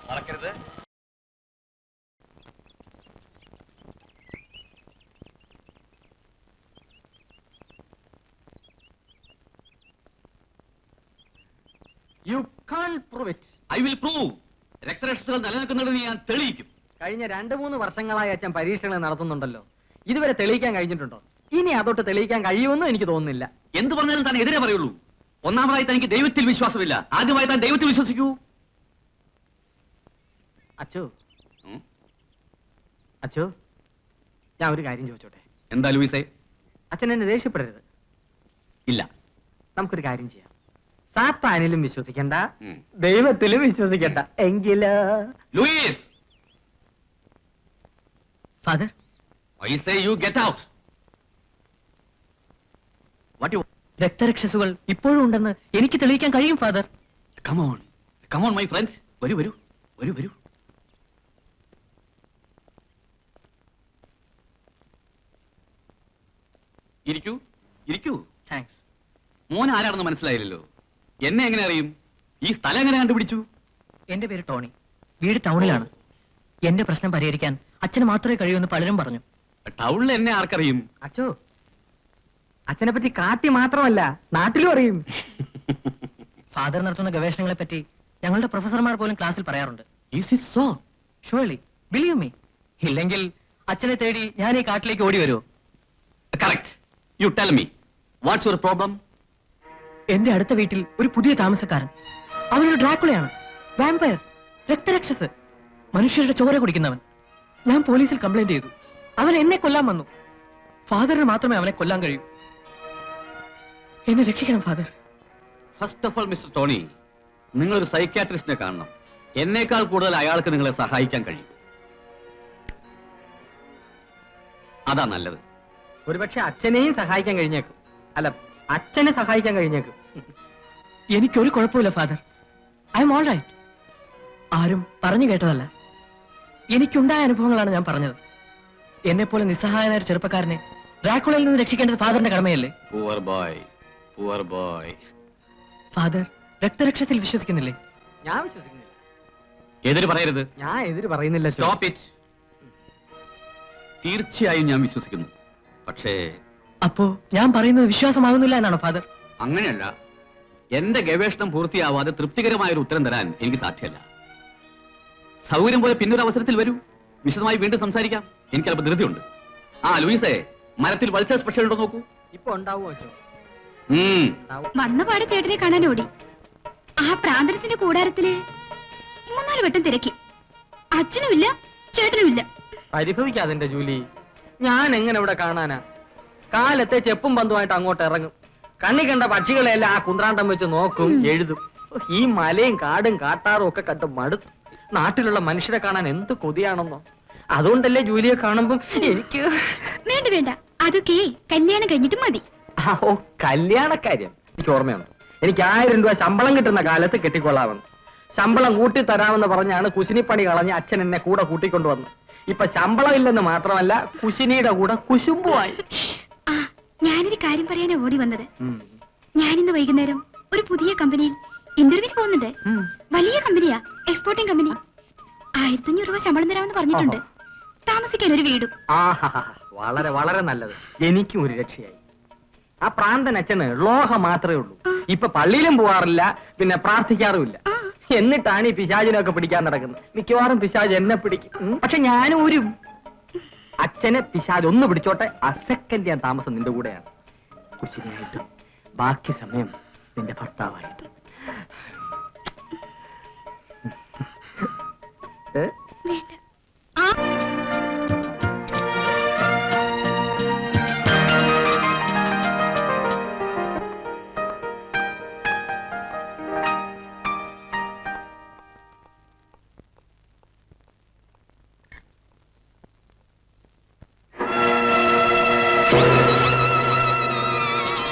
മറക്കരുത്. You can't prove it. I will prove. രക്തരക്ഷസുകൾ നിലനിൽക്കുന്നുണ്ടെന്ന് ഞാൻ തെളിയിക്കും. കഴിഞ്ഞ 2-3 വർഷങ്ങളായി അച്ഛൻ പരീക്ഷകൾ നടത്തുന്നുണ്ടല്ലോ, ഇതുവരെ തെളിയിക്കാൻ കഴിഞ്ഞിട്ടുണ്ടോ? ഇനി അതോട്ട് തെളിയിക്കാൻ കഴിയുമെന്നും എനിക്ക് തോന്നുന്നില്ല. എന്ത് പറഞ്ഞാലും താൻ എതിരെ പറയുള്ളൂ. ഒന്നാമതായി തനിക്ക് ദൈവത്തിൽ വിശ്വാസമില്ല. ആദ്യമായി താൻ ദൈവത്തിൽ വിശ്വസിക്കൂ. അച്ചോ അച്ചോ, ഞാൻ ഒരു കാര്യം ചോദിച്ചോട്ടെ? എന്താ ലൂയിസേ? അച്ഛൻ എന്നെ ദേഷ്യപ്പെടരുത്. ഇല്ല. നമുക്കൊരു കാര്യം ചെയ്യാം. സാത്താനിലും വിശ്വസിക്കണ്ട, ഉം. ദൈവത്തിലും വിശ്വസിക്കണ്ട. എങ്കില് Louis, father, I say you get out. What you? രക്തരക്ഷസുകൾ ഇപ്പോഴും ഉണ്ടെന്ന് എനിക്ക് തെളിയിക്കാൻ കഴിയും father. Come on, my friend. വരൂ. ഇരിക്കൂ. താങ്ക്സ്. മോൻ ആരാണെന്ന് മനസ്സിലായില്ലല്ലോ. എന്നെ എങ്ങനെ അറിയും? ഈ സ്ഥലം എങ്ങനെ കണ്ടുപിടിച്ചു? എന്റെ പേര് ടോണി. വീട് ടൗണിലാണ്. എന്റെ പ്രശ്നം പരിഹരിക്കാൻ അച്ഛന് മാത്രമേ കഴിയൂ എന്ന് പലരും പറഞ്ഞു. ടൗണിൽ എന്നെ ആർക്കറിയും? അച്ചോ, അച്ഛനെ പറ്റി കാട്ടി മാത്രമല്ല നാട്ടിലും അറിയും. ഫാദർ നടത്തുന്ന ഗവേഷണങ്ങളെ പറ്റി ഞങ്ങളുടെ പ്രൊഫസർമാർ പോലും ക്ലാസ്സിൽ പറയാറുണ്ട്. Is it so? Surely, believe me. ഇല്ലെങ്കിൽ അച്ഛനെ തേടി ഞാൻ ഈ കാട്ടിലേക്ക് ഓടി വരുമോ? Correct. You tell me. What's your problem? എന്റെ അടുത്ത വീട്ടിൽ ഒരു പുതിയ താമസക്കാരൻ. അവനൊരു ഡ്രാക്കുളയാണ്, വാമ്പയർ, രക്തരക്ഷസ്, മനുഷ്യരുടെ ചോര കുടിക്കുന്നവൻ. ഞാൻ പോലീസിൽ കംപ്ലൈന്റ് ചെയ്തു. അവൻ എന്നെ കൊല്ലാൻ വന്നു. ഫാദറിന് മാത്രമേ അവനെ കൊല്ലാൻ കഴിയൂ. എന്നെ രക്ഷിക്കണം father. First of all mister Tony, നിങ്ങളൊരു സൈക്യാട്രിസ്റ്റിനെ കാണണം. എന്നേക്കാൾ കൂടുതൽ അയാൾക്ക് നിങ്ങളെ സഹായിക്കാൻ കഴിയും. അതാ നല്ലത്. ഒരുപക്ഷെ അച്ഛനെയും സഹായിക്കാൻ കഴിഞ്ഞേക്കും. അല്ല, അച്ഛനെ സഹായിക്കാൻ കഴിഞ്ഞേക്കും. എനിക്കൊരു കുഴപ്പമില്ല father. I am all right. ആരും പറഞ്ഞു കേട്ടതല്ല, എനിക്കുണ്ടായ അനുഭവങ്ങളാണ് ഞാൻ പറഞ്ഞത്. എന്നെ പോലെ നിസ്സഹായനായ ഒരു ചെറുപ്പക്കാരനെ ഡ്രാക്കുളയിൽ നിന്ന് രക്ഷിക്കേണ്ടത് ഫാദറിന്റെ കടമയല്ലേ? Poor boy. ഫാദർ രക്തരക്ഷത്തിൽ വിശ്വസിക്കുന്നില്ലേ? ഞാൻ വിശ്വസിക്കുന്നില്ല. എതിര് പറയരുത്. ഞാൻ എതിര് പറയുന്നില്ല. Stop it. തീർച്ചയായും ഞാൻ വിശ്വസിക്കുന്നു. പക്ഷേ അപ്പോ ഞാൻ പറയുന്നത് വിശ്വാസമാകുന്നില്ല എന്നാണോ ഫാദർ? അങ്ങനെയല്ല. എന്റെ ഗവേഷണം പൂർത്തിയാവാതെ തൃപ്തികരമായ ഒരു ഉത്തരം തരാൻ എനിക്ക് സാധ്യമല്ല. സൗകര്യം പോലെ പിന്നൊരു അവസരത്തിൽ വരൂ, വിശദമായി വീണ്ടും സംസാരിക്കാം. എനിക്ക് അല്പം ധൃതിയുണ്ട്. ലൂയിസേ, മരത്തിൽ വൾച്ചർ സ്പെഷ്യൽ ഉണ്ടോ നോക്കൂ. ഇപ്പൊ ഉണ്ടാവുമോ അച്ഛോ? വന്ന പാടെ ചേട്ടനെ കാണാൻ ഓടി. ആ പ്രാന്തനത്തിന്റെ കൂടാരത്തില് 3-4 വട്ടം തിരക്കി. അച്ഛനുമില്ല, ചേട്ടനുമില്ല. പരിഭവിക്കാതെ എന്റെ ജൂലി. ഞാൻ എങ്ങനെ ഇവിടെ കാണാനാ? കാലത്തെ ചെപ്പും പന്തുമായിട്ട് അങ്ങോട്ട് ഇറങ്ങും. കണ്ണി കണ്ട പക്ഷികളെല്ലാം ആ കുന്ത്രാണ്ടം വെച്ച് നോക്കും, എഴുതും. ഈ മലയും കാടും കാട്ടാറും ഒക്കെ കണ്ട് മടുത്തു. നാട്ടിലുള്ള മനുഷ്യരെ കാണാൻ എന്ത് കൊതിയാണെന്നോ. അതുകൊണ്ടല്ലേ ജൂലിയെ കാണുമ്പം എനിക്ക് വേണ്ട, അതൊക്കെ കല്യാണം കഴിഞ്ഞിട്ട് മതി. ഓ, കല്യാണക്കാര്യം എനിക്ക് ഓർമ്മയുണ്ട്. എനിക്ക് 1000 രൂപ ശമ്പളം കിട്ടുന്ന കാലത്ത് കെട്ടിക്കൊള്ളാമെന്ന്. ശമ്പളം കൂട്ടി തരാമെന്ന് പറഞ്ഞാണ് കുശിനിപ്പണി കളഞ്ഞ് അച്ഛൻ എന്നെ കൂടെ കൂട്ടിക്കൊണ്ടുവന്നു. ഇപ്പൊ ശമ്പളം ഇല്ലെന്ന് മാത്രമല്ല, കുശിനിയുടെ കൂടെ കുശുമ്പുമായി. ഞാനൊരു കാര്യം പറയാനാ ഓടി വന്നത്. ഞാനിന്ന് വൈകുന്നേരം ഒരു പുതിയ കമ്പനിയിൽ ഇന്റർവ്യൂവിന് പോകുന്നുണ്ട്. വലിയ കമ്പനിയാ, എക്സ്പോർട്ടിംഗ് കമ്പനി. 1500 രൂപ ശമ്പളം തരാമെന്ന് പറഞ്ഞിട്ടുണ്ട്. താമസിക്കാൻ ഒരു വീടും. വളരെ വളരെ നല്ലത്. എനിക്കും ഒരു രക്ഷയായി. ആ പ്രാന്തൻ അച്ഛന് ലോഹ മാത്രമേ ഉള്ളൂ. ഇപ്പൊ പള്ളിയിലും പോവാറില്ല, പിന്നെ പ്രാർത്ഥിക്കാറുമില്ല. എന്നിട്ടാണ് ഈ പിശാചിനൊക്കെ പിടിക്കാൻ നടക്കുന്നത്. മിക്കവാറും പിശാജ് എന്നെ പിടിക്കും. പക്ഷെ ഞാനും ഒരു അച്ഛനെ പിശാജ് ഒന്ന് പിടിച്ചോട്ടെ, ആ സെക്കൻഡ് ഞാൻ താമസം നിന്റെ കൂടെയാണ്. കുശിനിയായിട്ടും ബാക്കി സമയം നിന്റെ ഭർത്താവായിട്ടും.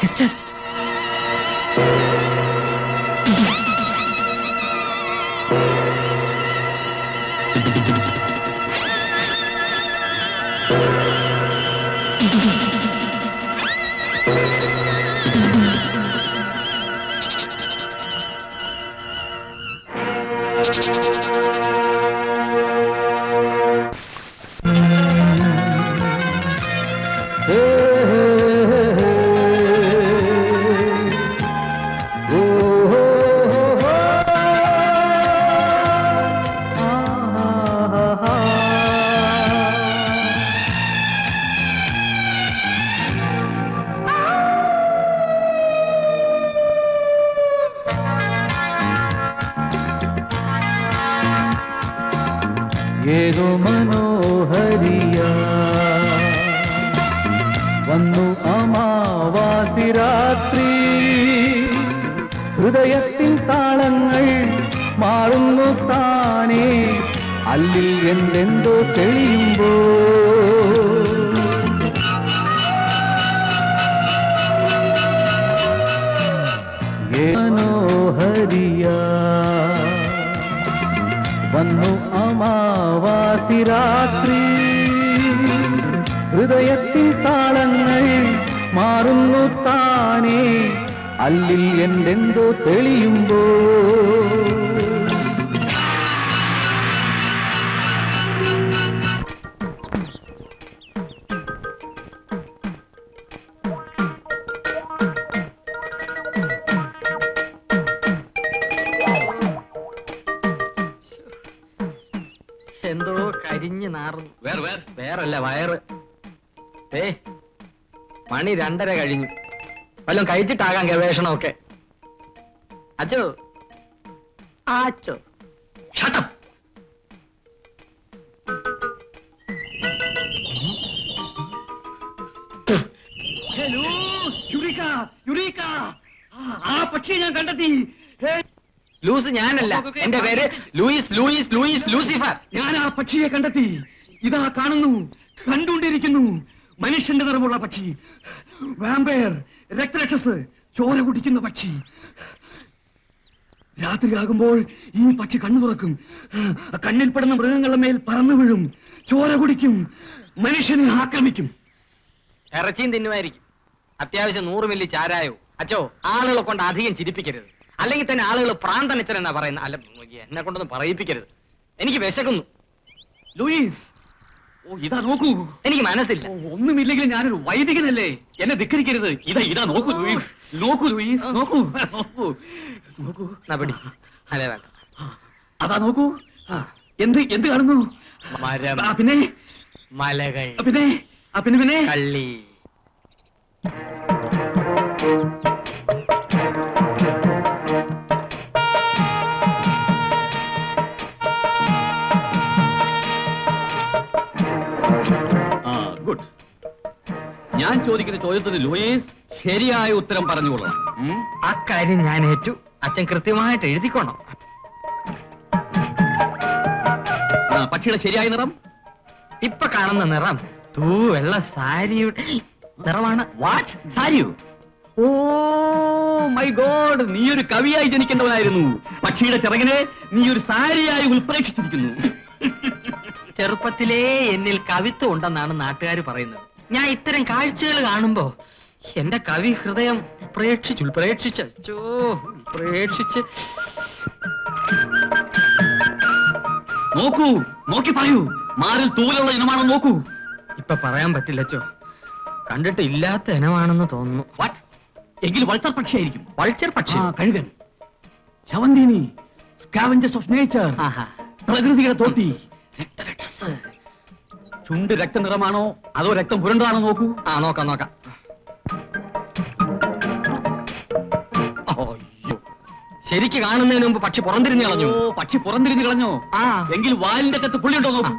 സിസ്റ്റർ, ഏതോ മനോഹരിയ വന്നു അമാവാസി രാത്രി ഹൃദയത്തിൻ താളങ്ങൾ മാറുന്നു താനേ അല്ലിൽ എന്തെന്തോ തെളിയുമ്പോ മനോഹരിയ വന്നു അമാവാസി രാത്രി ഹൃദയത്തിൻ താളങ്ങൾ മാറുന്നു താനേ അല്ലിൽ എന്തെന്തോ തെളിയുമ്പോ എന്തോ കരിഞ്ഞു നാറുന്നു. വേറല്ല വയറ്. മണി 2:30 കഴിഞ്ഞു. വല്ലതും കഴിച്ചിട്ടാകാം ഗവേഷണമൊക്കെ. അച്ചോ ആച്ചോ ഷട്ടപ്പ്. ഹലോ യുറീക്ക യുറീക്ക ആ പക്ഷിയെ ഞാൻ കണ്ടെത്തി. ലൂസ് ഞാനല്ല, എന്റെ പേര് ലൂയിസ് ലൂയിസ് ലൂയിസ് ലൂസിഫർ. ഞാൻ ആ പക്ഷിയെ കണ്ടെത്തി. ഇതാ കാണുന്നു, കണ്ടുകൊണ്ടിരിക്കുന്നു. മനുഷ്യന്റെ നിറമുള്ള പക്ഷി, വാമ്പയർ, രക്തരക്ഷസ്, ചോര കുടിക്കുന്ന പക്ഷി. രാത്രിയാകുമ്പോൾ ഈ പക്ഷി കണ്ണു തുറക്കും. കണ്ണിൽപ്പെടുന്ന മൃഗങ്ങളുടെ മേൽ പറന്നു വീഴും, ചോര കുടിക്കും, മനുഷ്യനെ ആക്രമിക്കും. ഇറച്ചിയും തിന്നുമായിരിക്കും. അത്യാവശ്യം 100 മില്ലി ചാരായോ. അച്ചോ, ആളുകളെ കൊണ്ട് അധികം ചിരിപ്പിക്കരുത്. അല്ലെങ്കിൽ തന്നെ ആളുകൾ പ്രാന്തനച്ചൻ എന്നാ പറയുന്നത്. അല്ല, എന്നെ കൊണ്ടൊന്നും പറയിപ്പിക്കരുത്. എനിക്ക് വിശക്കുന്നു. ലൂയിസ്, ഓ ഇതാ നോക്കൂ. എനിക്ക് മനസ്സില്ല. ഒന്നുമില്ലെങ്കിൽ ഞാനൊരു വൈദികനല്ലേ, എന്നെ ധിക്കരിക്കരുത്. ഇതാ നോക്കൂ ലൂയിസ്, നോക്കൂ ലൂയിസ്, നോക്കൂ നോക്കൂ നോക്കൂ. നടപടി അല്ലേ വേണ്ട. അതാ നോക്കൂ. എന്ത് എന്ത് കാണുന്നു? മരം, പിന്നെ മലകൾ, പിന്നെ പിന്നെ കള്ളി. ഗുഡ്. ഞാൻ ചോദിക്കുന്ന ചോദ്യത്തിന് ലൂയിസ് ശരിയായ ഉത്തരം പറഞ്ഞുകൊള്ളാം. അക്കാര്യം ഞാൻ ഏറ്റു. അച്ഛൻ കൃത്യമായിട്ട് എഴുതിക്കോണം. പക്ഷിയുടെ ശരിയായ നിറം ഇപ്പൊ കാണുന്ന നിറം തൂവെള്ള സാരിയുടെ നിറമാണ്. വാട്ട്? സാരിയോ? ഓ മൈ ഗോഡ്, നീ ഒരു കവിയായി ജനിക്കേണ്ടവനായിരുന്നു. പക്ഷിയുടെ ചിറകിനെ നീ ഒരു സാരിയായി ഉൽപ്രേക്ഷിച്ചിരിക്കുന്നു. ചെറുപ്പത്തിലേ എന്നിൽ കവിത്വം ഉണ്ടെന്നാണ് നാട്ടുകാർ പറയുന്നത്. ഞാൻ ഇത്തരം കാഴ്ചകൾ കാണുമ്പോ എന്റെ കവി ഹൃദയം പ്രേക്ഷിച്ച് നോക്കൂ, നോക്കി പറയൂ, മാറിൽ തൂവലുള്ള ഇനമാണോ നോക്കൂ. ഇപ്പൊ പറയാൻ പറ്റില്ലച്ചോ, കണ്ടിട്ട് ഇല്ലാത്ത ഇനമാണെന്ന് തോന്നുന്നു. വാട്ട്? എങ്കിൽ വൾച്ചർ പക്ഷിയായിരിക്കും. വൾച്ചർ പക്ഷി, കഴുകൻ, ശവന്തീനി, സ്കാവഞ്ചേഴ്സ് ഓഫ് നേച്ചർ, പ്രകൃതിയുടെ തോട്ടി, രക്തരക്ഷസ്. ചുണ്ട് രക്തനിറമാണോ അതോ രക്തം പുരണ്ടതാണോ നോക്കൂ. നോക്കാം. ശരിക്ക് കാണുന്നതിന് മുമ്പ് പക്ഷി പുറംതിരിഞ്ഞു കളഞ്ഞു. പക്ഷി പുറംതിരിഞ്ഞു കളഞ്ഞോ? എങ്കിൽ വാലിന്റെ അകത്ത് പുള്ളിയുണ്ടോ നോക്കൂ.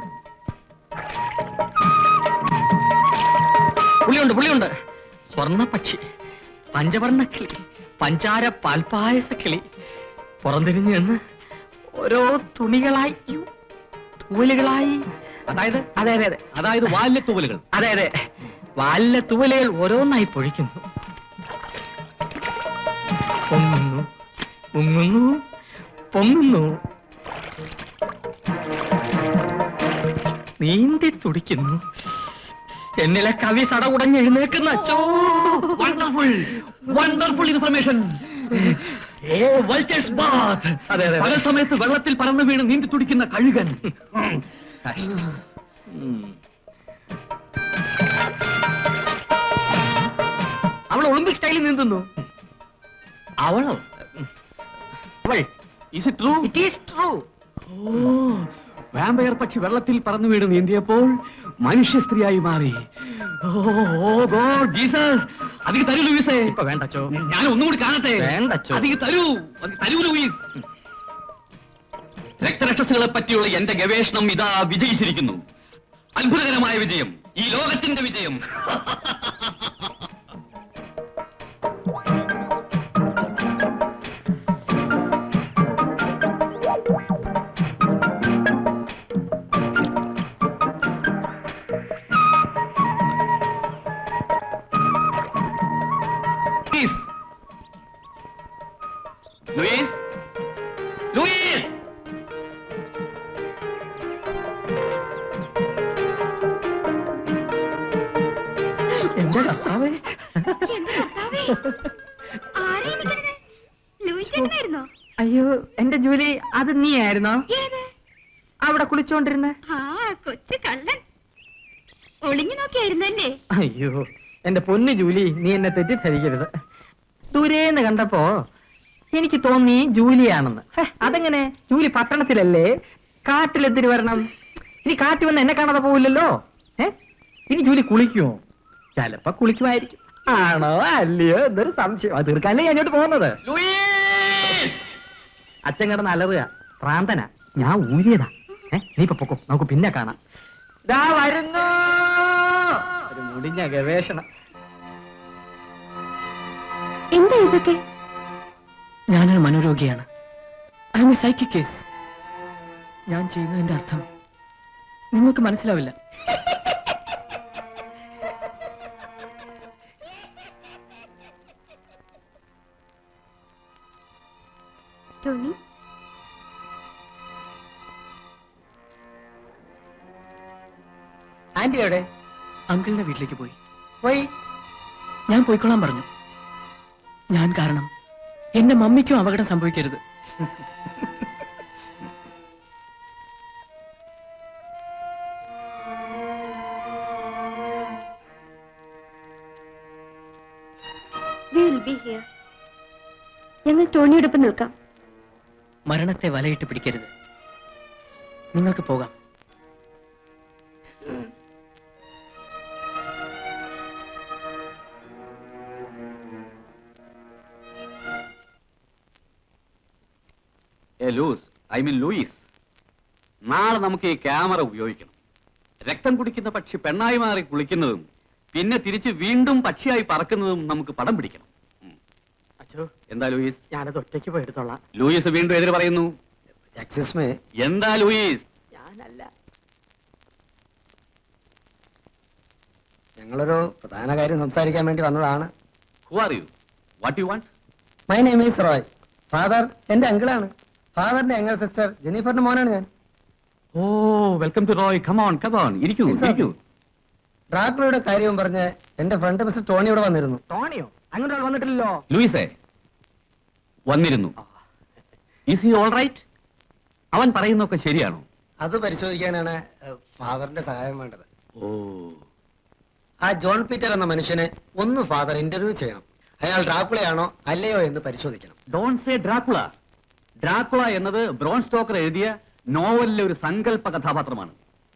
പുള്ളിയുണ്ട്. സ്വർണ്ണ പക്ഷി, പഞ്ചവർണ്ണ കിളി, പഞ്ചാര പാൽപായസ കിളി. പുറംതിരിഞ്ഞു എന്ന് ഓരോ തൂവലുകളായി. അതായത് വാലിലെ തൂവലുകൾ. അതെ, വാലിലെ തൂവലുകൾ ഓരോന്നായി പൊഴിക്കുന്നു. പൊങ്ങുന്നു, നീന്തി തുടിക്കുന്നു. എന്നിലെ കവി സടകുടഞ്ഞ് എഴുന്നേക്കുന്ന അച്ചോ. Wonderful information. പല സമയത്ത് വെള്ളത്തിൽ പറന്നു വീണ് നീന്തി തുടിക്കുന്ന കഴുകൻ. അവൾ ഒളിമ്പിക് സ്റ്റൈലിൽ നീന്തുന്നു. അവളോ? Is it true? It is true. Vampire പക്ഷി വെള്ളത്തിൽ പറന്നു വീണ് നീന്തിയപ്പോൾ മനുഷ്യ സ്ത്രീയായി മാറി. ജീസസ്, അധികം തരൂ ലൂയിസേ. ഇപ്പൊ വേണ്ടച്ചോ, ഞാൻ ഒന്നും കൂടി കാണട്ടെ. വേണ്ടച്ചോ. അധികം തരൂ ലൂയിസ്. രക്തരക്ഷസുകളെ പറ്റിയുള്ള എന്റെ ഗവേഷണം ഇതാ വിജയിച്ചിരിക്കുന്നു. അത്ഭുതകരമായ വിജയം, ഈ ലോകത്തിന്റെ വിജയം. ലൂയിസ്, ലൂയിസ്, എന്റെ കർത്താവേ. എന്റെ കർത്താവേ, ആരാ ഈ നിൽക്കുന്നത്? ലൂയിസ് ചേട്ടനായിരുന്നോ? അയ്യോ എന്റെ ജൂലി, അത് നീ ആയിരുന്നോ ഏത്? അവിടെ കുളിച്ചോണ്ടിരുന്ന? ആ കൊച്ചു കള്ളൻ ഒളിഞ്ഞു നോക്കിയായിരുന്നല്ലേ? അയ്യോ എന്റെ പൊന്നു ജൂലി, നീ എന്നെ തെറ്റിദ്ധരിക്കരുത്. ദൂരേന്ന് കണ്ടപ്പോ എനിക്ക് തോന്നി ജൂലിയാണെന്ന്. അതെങ്ങനെ? ജൂലി പട്ടണത്തിലല്ലേ, കാട്ടിലെത്തിരി വരണം. ഇനി കാട്ടി വന്ന് എന്നെ കാണാതെ പോവില്ലല്ലോ. ഇനി ജൂലി കുളിക്കുമോ? ചിലപ്പോ കുളിക്കുമായിരിക്കും. ആണോ അല്ലയോ എന്നൊരു സംശയം. അത് തീർക്കാനല്ലേ ഞാൻ ഇങ്ങോട്ട് പോകുന്നത്. അച്ഛൻ കിടന്ന് അലറുക, പ്രാന്തന. ഞാൻ ഊരിയതാ. നീ ഇപ്പൊ പൊക്കോ, നമുക്ക് പിന്നെ കാണാം. ദാ വരുന്നു ഒരു മുടിഞ്ഞ ഗവേഷണം. എന്താ ഇതൊക്കെ? ഞാനൊരു മനോരോഗിയാണ്. I am a psychic case. ഞാൻ ചെയ്യുന്നതിന്റെ അർത്ഥം നിങ്ങൾക്ക് മനസ്സിലാവില്ല. ടോണി, ആന്റി എവിടെ അങ്കിളിന്റെ വീട്ടിലേക്ക് പോയി. പോയി? ഞാൻ പോയിക്കൊള്ളാൻ പറഞ്ഞു. ഞാൻ കാരണം എന്റെ മമ്മിക്കും അപകടം സംഭവിക്കരുത്. we will be here. ഞങ്ങൾ ടോണിയോടൊപ്പം നിൽക്കാം. മരണത്തെ വലയിട്ട് പിടിക്കരുത്. നിങ്ങൾക്ക് പോകാം. ലൂസ്, ഐ മീൻ ലൂയിസ്, നാളെ നമുക്ക് ഈ ക്യാമറ ഉപയോഗിക്കണം. രക്തം കുടിക്കുന്ന പക്ഷി പെണ്ണായി മാറി കുളിക്കുന്നതും പിന്നെ തിരിച്ച് വീണ്ടും പക്ഷിയായി പറക്കുന്നതും നമുക്ക് പടം പിടിക്കണം. അച്ഛോ, എന്താ ലൂയിസ്? ഞാനത് ഒറ്റയ്ക്ക് പോയി എടുത്തോളാം. ലൂയിസ് വീണ്ടും എതിര് പറയുന്നു. Excuse me. എന്താ ലൂയിസ്? ഞാനല്ല. ഞങ്ങളൊരു പ്രധാന കാര്യം സംസാരിക്കാൻ വേണ്ടി വന്നതാണ്. Who are you? What you want? My name is Roy. Father എന്റെ അങ്കിളാണ്. ഫാദറിന്റെ അങ്കിൾ സിസ്റ്റർ ജെന്നിഫറിന്റെ മോനാണ് ഞാൻ. Oh, welcome to Roy. Come on, come on. ഇരിക്കൂ, Yes, sir. ഇരിക്കൂ. ഡ്രാക്കുളയുടെ കാര്യവും പറഞ്ഞ് എന്റെ ഫ്രണ്ട് മിസ്റ്റർ ടോണി ഇവിടെ വന്നിരുന്നു. ടോണിയോ? അങ്ങോട്ട് വന്നിട്ടില്ലല്ലോ. ലൂയിസേ വന്നിരുന്നു. Is he all right? അവൻ പറയുന്നൊക്കെ ശരിയാണോ? അത് പരിശോധിക്കാനാണ് ഫാദറിന്റെ സഹായം വേണ്ടത്. ഓ, ആ ജോൺ പീറ്റർ എന്ന മനുഷ്യനെ ഒന്ന് ഫാദർ ഇന്റർവ്യൂ ചെയ്യണം. അയാൾ ഡ്രാക്കുളയാണോ അല്ലയോ എന്ന് പരിശോധിക്കണം. Don't say Dracula. ഡ്രാക്കുള എന്നത് ബ്രോൺ സ്റ്റോക്കർ എഴുതിയ നോവലിലെ ഒരു സങ്കല്പ കഥാപാത്രമാണ്.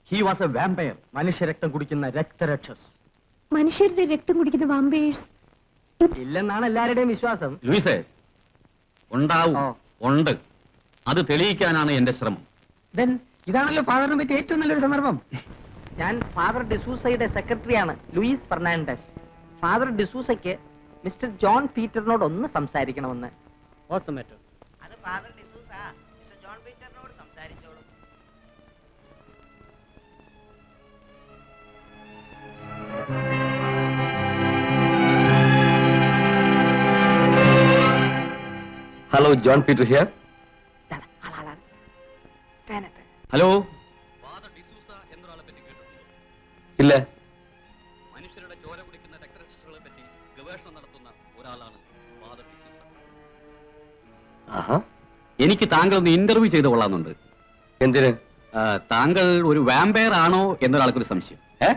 He was a vampire. മനുഷ്യരക്തം കുടിക്കുന്ന രക്തരക്ഷസ്. മനുഷ്യരുടെ രക്തം കുടിക്കുന്ന വാമ്പയേഴ്സ് ഇല്ലെന്നാണ് എല്ലാവരുടെയും വിശ്വാസം. ലൂയിസേ, ഉണ്ടാവും, ഓ. ഉണ്ട്. അത് തെളിയിക്കാനാണ് എന്റെ ശ്രമം. ദെൻ ഇതാണല്ലോ ഫാദറിനെ പറ്റി ഏറ്റവും നല്ലൊരു സന്ദർഭം. ഞാൻ ഫാദർ ഡിസൂസയുടെ സെക്രട്ടറിയാണ്, ലൂയിസ് ഫെർണാണ്ടസ്. ഫാദർ ഡിസൂസയ്ക്ക് മിസ്റ്റർ ജോൺ പീറ്ററിനോട് ഒന്ന് സംസാരിക്കണമെന്ന്. What's the matter? അത് ഫാദർ ഡിസൂസ മിസ്റ്റർ ജോൺ പീറ്ററിനോട് സംസാരിച്ചോളൂ. Hello, John Peter here. Hello, ഇല്ല. മനുഷ്യരുടെ ചോര കുടിക്കുന്ന രക്തരക്ഷസുകളെ പറ്റി ഗവേഷണം നടത്തുന്ന ഒരാളാണ് ഫാദർ ഡിസൂസ. ആഹാ. എനിക്ക് താങ്കൾ ഒന്ന് ഇന്റർവ്യൂ ചെയ്ത് കൊള്ളാമെന്നുണ്ട്. എന്തിന്? താങ്കൾ ഒരു വാമ്പയർ ആണോ എന്നൊരാൾക്കൊരു സംശയം. ഏ?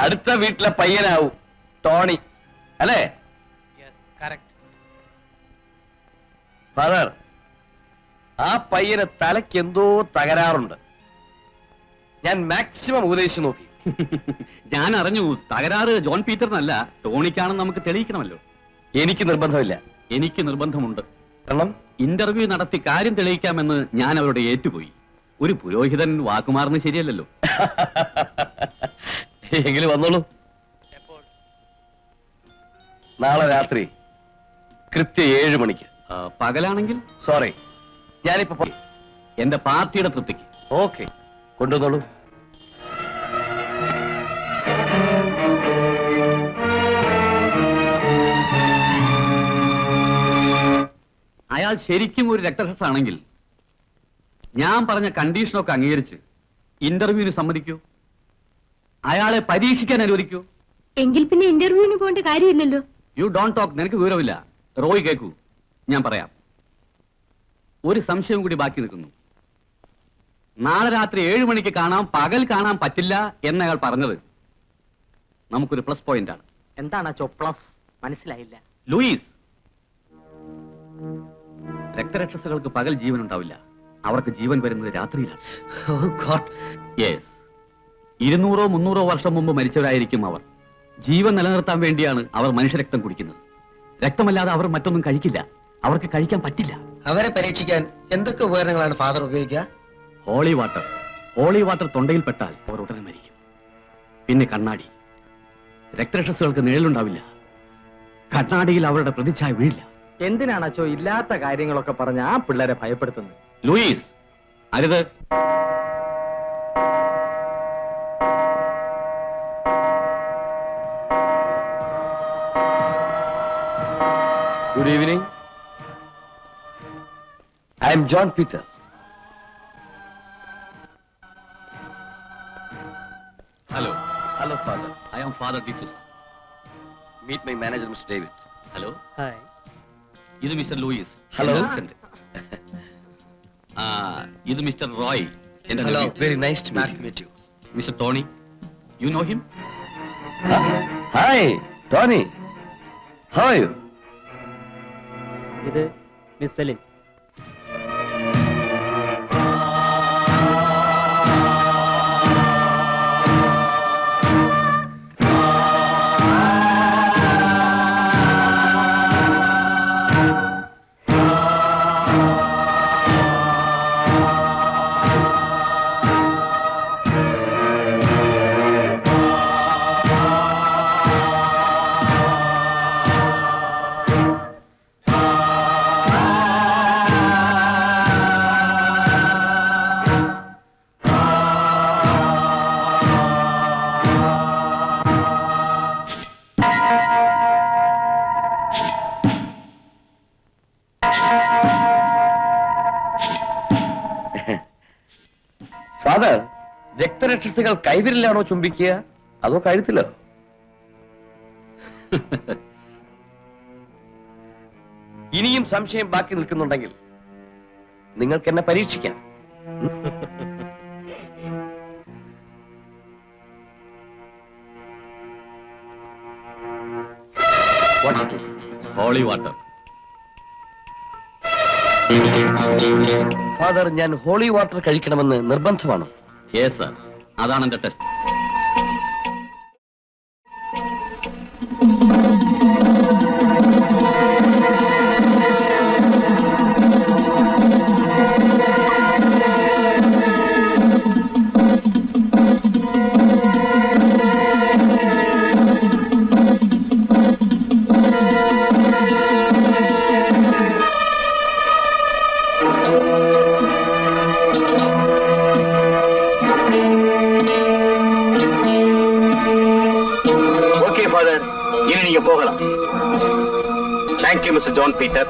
അടുത്ത വീട്ടിലെ പയ്യനാവും ടോണി, അല്ലേ? ഫാദർ, ആ പയ്യന് തലയ്ക്ക് എന്തോ തകരാറുണ്ട്. ഞാൻ മാക്സിമം ഉപദേശിച്ചു നോക്കി. ഞാൻ അറിഞ്ഞു തകരാറ് ജോൺ പീറ്ററിനല്ല, ടോണിക്കാണെന്ന് നമുക്ക് തെളിയിക്കണമല്ലോ. എനിക്ക് നിർബന്ധമില്ല. എനിക്ക് നിർബന്ധമുണ്ട്. കാരണം ഇന്റർവ്യൂ നടത്തി കാര്യം തെളിയിക്കാമെന്ന് ഞാൻ അവരോട് ഏറ്റുപോയി. ഒരു പുരോഹിതൻ വാക്കുമാറുന്നത് ശരിയല്ലല്ലോ. എങ്കിലും വന്നോളൂ. നാളെ രാത്രി കൃത്യം 7 മണിക്ക്. പകലാണെങ്കിൽ സോറി, ഞാനിപ്പോ എന്റെ പാർട്ടിയുടെ തൃപ്തിക്ക്. ഓക്കെ, കൊണ്ടുവന്നോളൂ. അയാൾ ശരിക്കും ഒരു രക്തരക്ഷസാണെങ്കിൽ ഞാൻ പറഞ്ഞ കണ്ടീഷനൊക്കെ അംഗീകരിച്ച് ഇന്റർവ്യൂവിന് സമ്മതിക്കൂ? അയാളെ പരീക്ഷിക്കാൻ അനുവദിക്കൂ? എങ്കിൽ പിന്നെ ഇന്റർവ്യൂവിന് പോകേണ്ട കാര്യമില്ലല്ലോ. You don't talk. നിനക്ക് വിവരമില്ല. റോയ് കേൾക്കൂ, ഞാൻ പറയാം. ഒരു സംശയം കൂടി ബാക്കി നിൽക്കുന്നു. നാളെ രാത്രി 7 മണിക്ക് കാണാം, പകൽ കാണാൻ പറ്റില്ല എന്ന് അയാൾ പറഞ്ഞത് നമുക്കൊരു പ്ലസ് പോയിന്റ് ആണ്. എന്താണ് പ്ലസ്? മനസ്സിലായില്ല. ലൂയിസ്, രക്തരക്ഷസുകൾക്ക് പകൽ ജീവൻ ഉണ്ടാവില്ല. അവർക്ക് ജീവൻ വരുന്നത് രാത്രിയിലാണ്. യെസ്, 200-300 വർഷം മുമ്പ് മരിച്ചവരായിരിക്കും അവർ. ജീവൻ നിലനിർത്താൻ വേണ്ടിയാണ് അവർ മനുഷ്യരക്തം കുടിക്കുന്നത്. രക്തമല്ലാതെ അവർ മറ്റൊന്നും കഴിക്കില്ല. അവർക്ക് കഴിക്കാൻ പറ്റില്ല. അവരെ പരീക്ഷിക്കാൻ എന്തൊക്കെ ഉപകരണങ്ങളാണ് ഫാദർ ഉപയോഗിക്കുക? Holy water. ഹോളി വാട്ടർ തൊണ്ടയിൽ പെട്ടാൽ അവർ ഉടനെ മരിക്കും. പിന്നെ കണ്ണാടി. രക്തരക്ഷസുകൾക്ക് നിഴലുണ്ടാവില്ല. കണ്ണാടിയിൽ അവരുടെ പ്രതിച്ഛായ വീഴില്ല. എന്തിനാണ് അച്ചോ ഇല്ലാത്ത കാര്യങ്ങളൊക്കെ പറഞ്ഞ് ആ പിള്ളേരെ ഭയപ്പെടുത്തുന്നത്? ലൂയിസ്, അരുത്. Good evening. I am John Peter. Hello. Hello father. I am father D'Souza. Meet my manager mister David. Hello, hi. ഇത് മിസ്റ്റർ ലൂയിസ്. Hello. ഇത് മിസ്റ്റർ റോയ്. എന്റെ hello, very nice to meet you. Mister Tony. You know him? Hi Tony, how are you? ഇത് മിസ് സെലിൻ. ഫാദർ, രക്തരക്ഷസുകൾ കൈവിരലാണോ ചുംബിക്കുക അതോ കഴുത്തിലോ? ഇനിയും സംശയം ബാക്കി നിൽക്കുന്നുണ്ടെങ്കിൽ നിങ്ങൾക്ക് എന്നെ പരീക്ഷിക്കാം. Holy water. ഫാദർ, ഞാൻ ഹോളി വാട്ടർ കഴിക്കണമെന്ന് നിർബന്ധമാണ്. യെസ് സർ, അതാണ് എന്റെ ടെസ്റ്റ്. இனி நீங்க போகலாம். Thank you mister John Peter.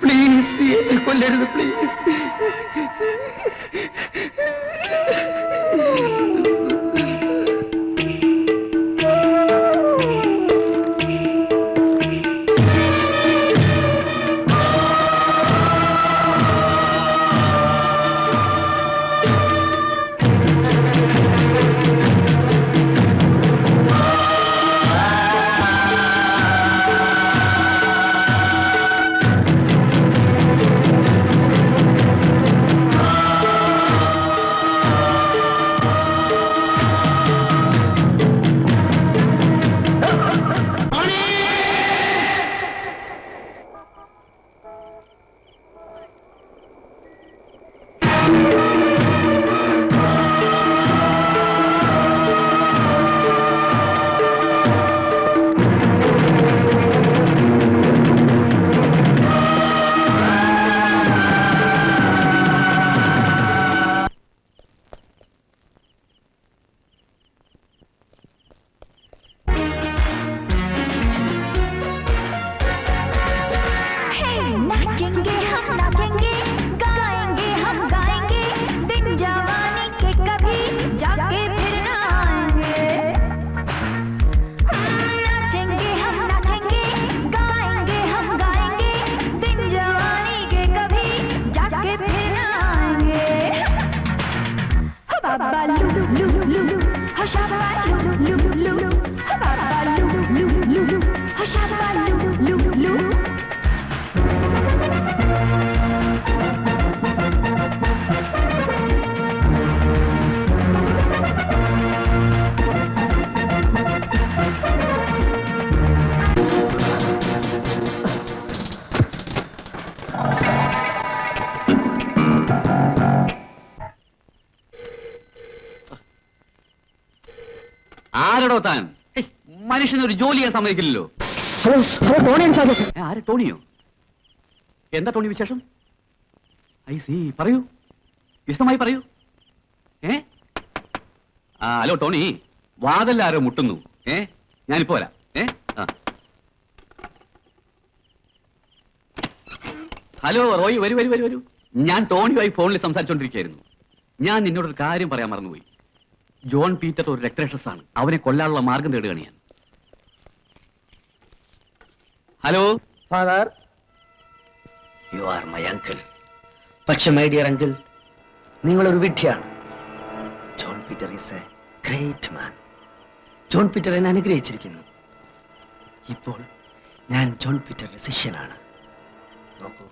Please കൊല്ലരുത് പ്ലീസ്. नाचेंगे हम नाचेंगे, गाएंगे हम गाएंगे, दिन जवानी के कभी जाके फिर ना आएंगे। नाचेंगे हम नाचेंगे, गाएंगे हम गाएंगे, दिन जवानी के कभी जाके फिर ना आएंगे। हो बाबा लू लू लू, हो शाबा लू लू लू, हो बाबा लू लू लू, हो शाबा लू लू लू। ആരടോ താൻ? മനുഷ്യനൊരു ജോലി ചെയ്യാൻ സമ്മതിക്കില്ലല്ലോ. ഹലോ ഹലോ ടോണിയാണ് സാർ. ആര്? ടോണിയോ? എന്താ ടോണി വിശേഷം? ഐ സി, പറയൂ, വിശദമായി പറയൂ. ഹലോ ടോണി, വാതല്ലാരോ മുട്ടുന്നു. ഞാനിപ്പോ വരാം. ഹലോ റോയ്, വരൂ വരൂ വരൂ വരൂ. ഞാൻ ടോണിയുമായി ഫോണിൽ സംസാരിച്ചോണ്ടിരിക്കുകയായിരുന്നു. ഞാൻ നിന്നോടൊരു കാര്യം പറയാൻ മറന്നുപോയി. ജോൺ പീറ്റർ ഒരു രക്തരക്ഷസാണ്. അവനെ കൊല്ലാനുള്ള മാർഗം തേടുകയാണ് ഞാൻ. Hello father, you are my uncle. പക്ഷെ മൈ ഡിയർ അങ്കിൾ, നിങ്ങളൊരു വിഡ്ഢിയാണ്. John Peter is a great man. John Peter എന്നെ അനുഗ്രഹിച്ചിരിക്കുന്നു. ഇപ്പോൾ ഞാൻ ജോൺ പീറ്ററുടെ ശിഷ്യനാണ്. നോക്കൂ,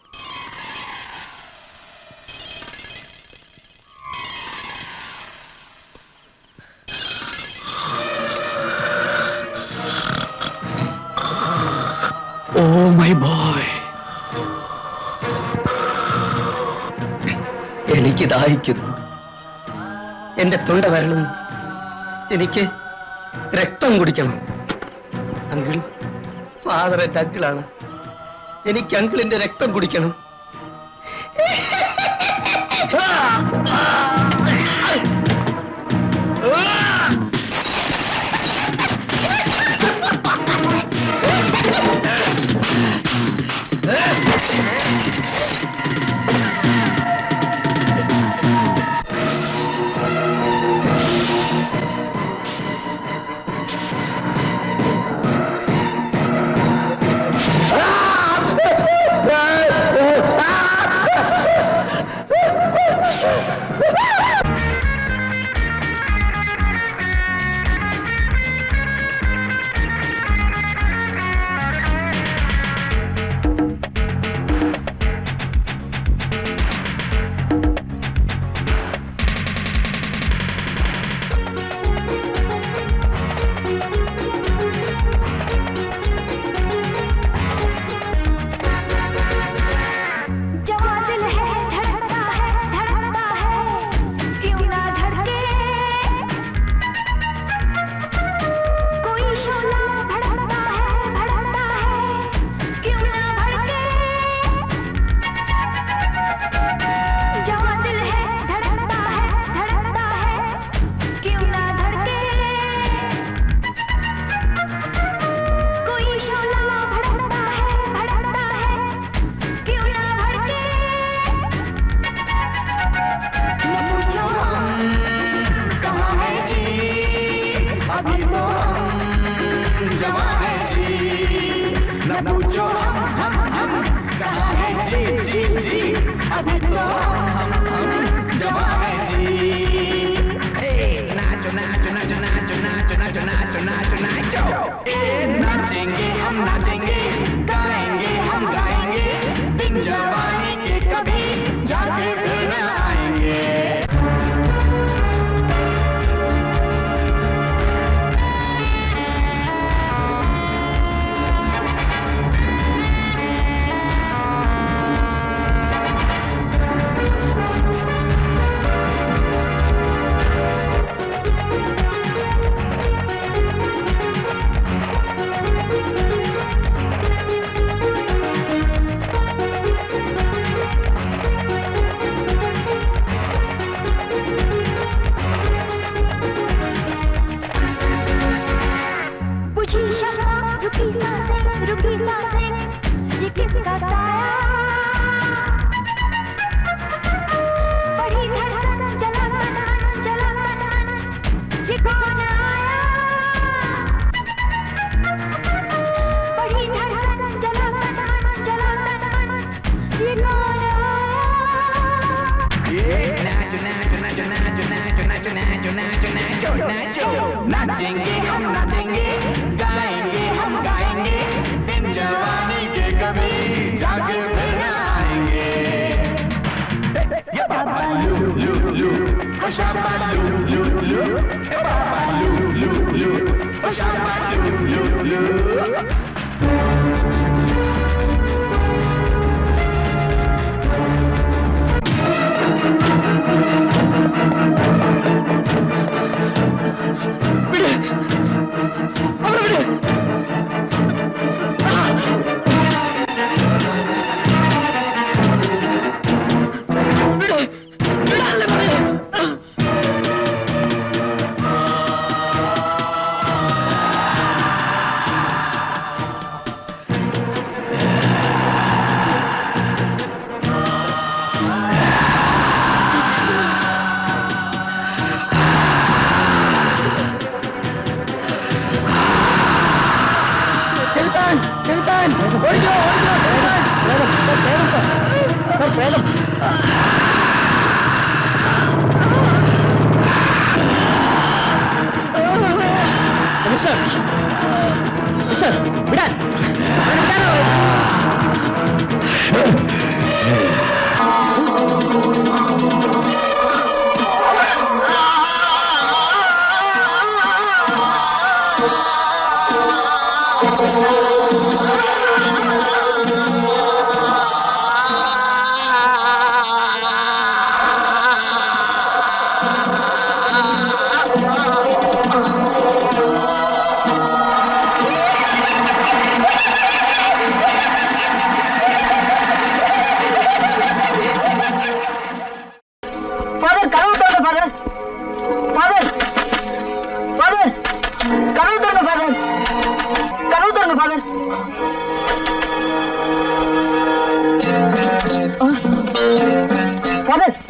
ഓ മൈ ബോയ്. എനിക്ക് ദാഹിക്കുന്നു, എന്റെ തൊണ്ട വരളുന്നു, എനിക്ക് രക്തം കുടിക്കണം. അങ്കിൾ, ഫാദർ എന്റെ അങ്കിളാണ്. എനിക്ക് അങ്കിളിന്റെ രക്തം കുടിക്കണം. नाचेंगे हम नाचेंगे, गाएंगे हम गाएंगे, दिन जवानी के कभी जाके फिर न आएंगे। रुकी सांसें, ये किसका साया? बढ़ी धड़कन, जला तन, ये कौन आया? बढ़ी धड़कन, जला तन, ये कौन आया? नाचो नाचो नाचो नाचो नाचो नाचो नाचो नाचो नाचो नाचो, नाचेंगे हम नाचेंगे, गाएंगे हम गाएंगे, दिन जवानी के कभी जाके फिर न आएंगे। ये बाबा लू लू लू, ओ शाबा लू लू लू, ए बाबा लू लू लू, ओ शाबा लू लू लू।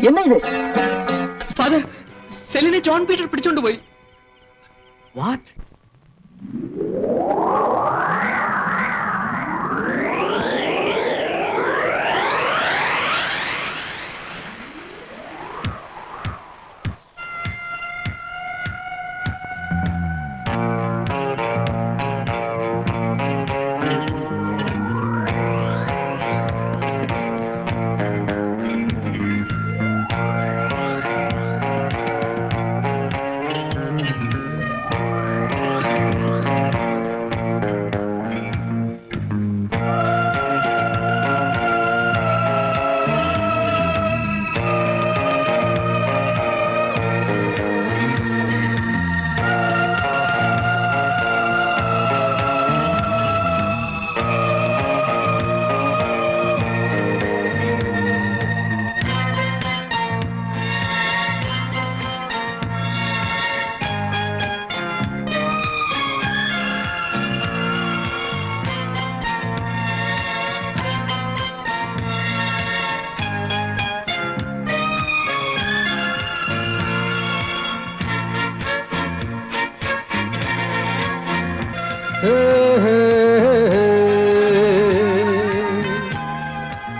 என்ன இது ഫാദർ സെലിനെ ജോൺ പീറ്റർ പിടിച്ചോണ്ട് പോയി. വാട്ട്?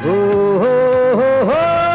हो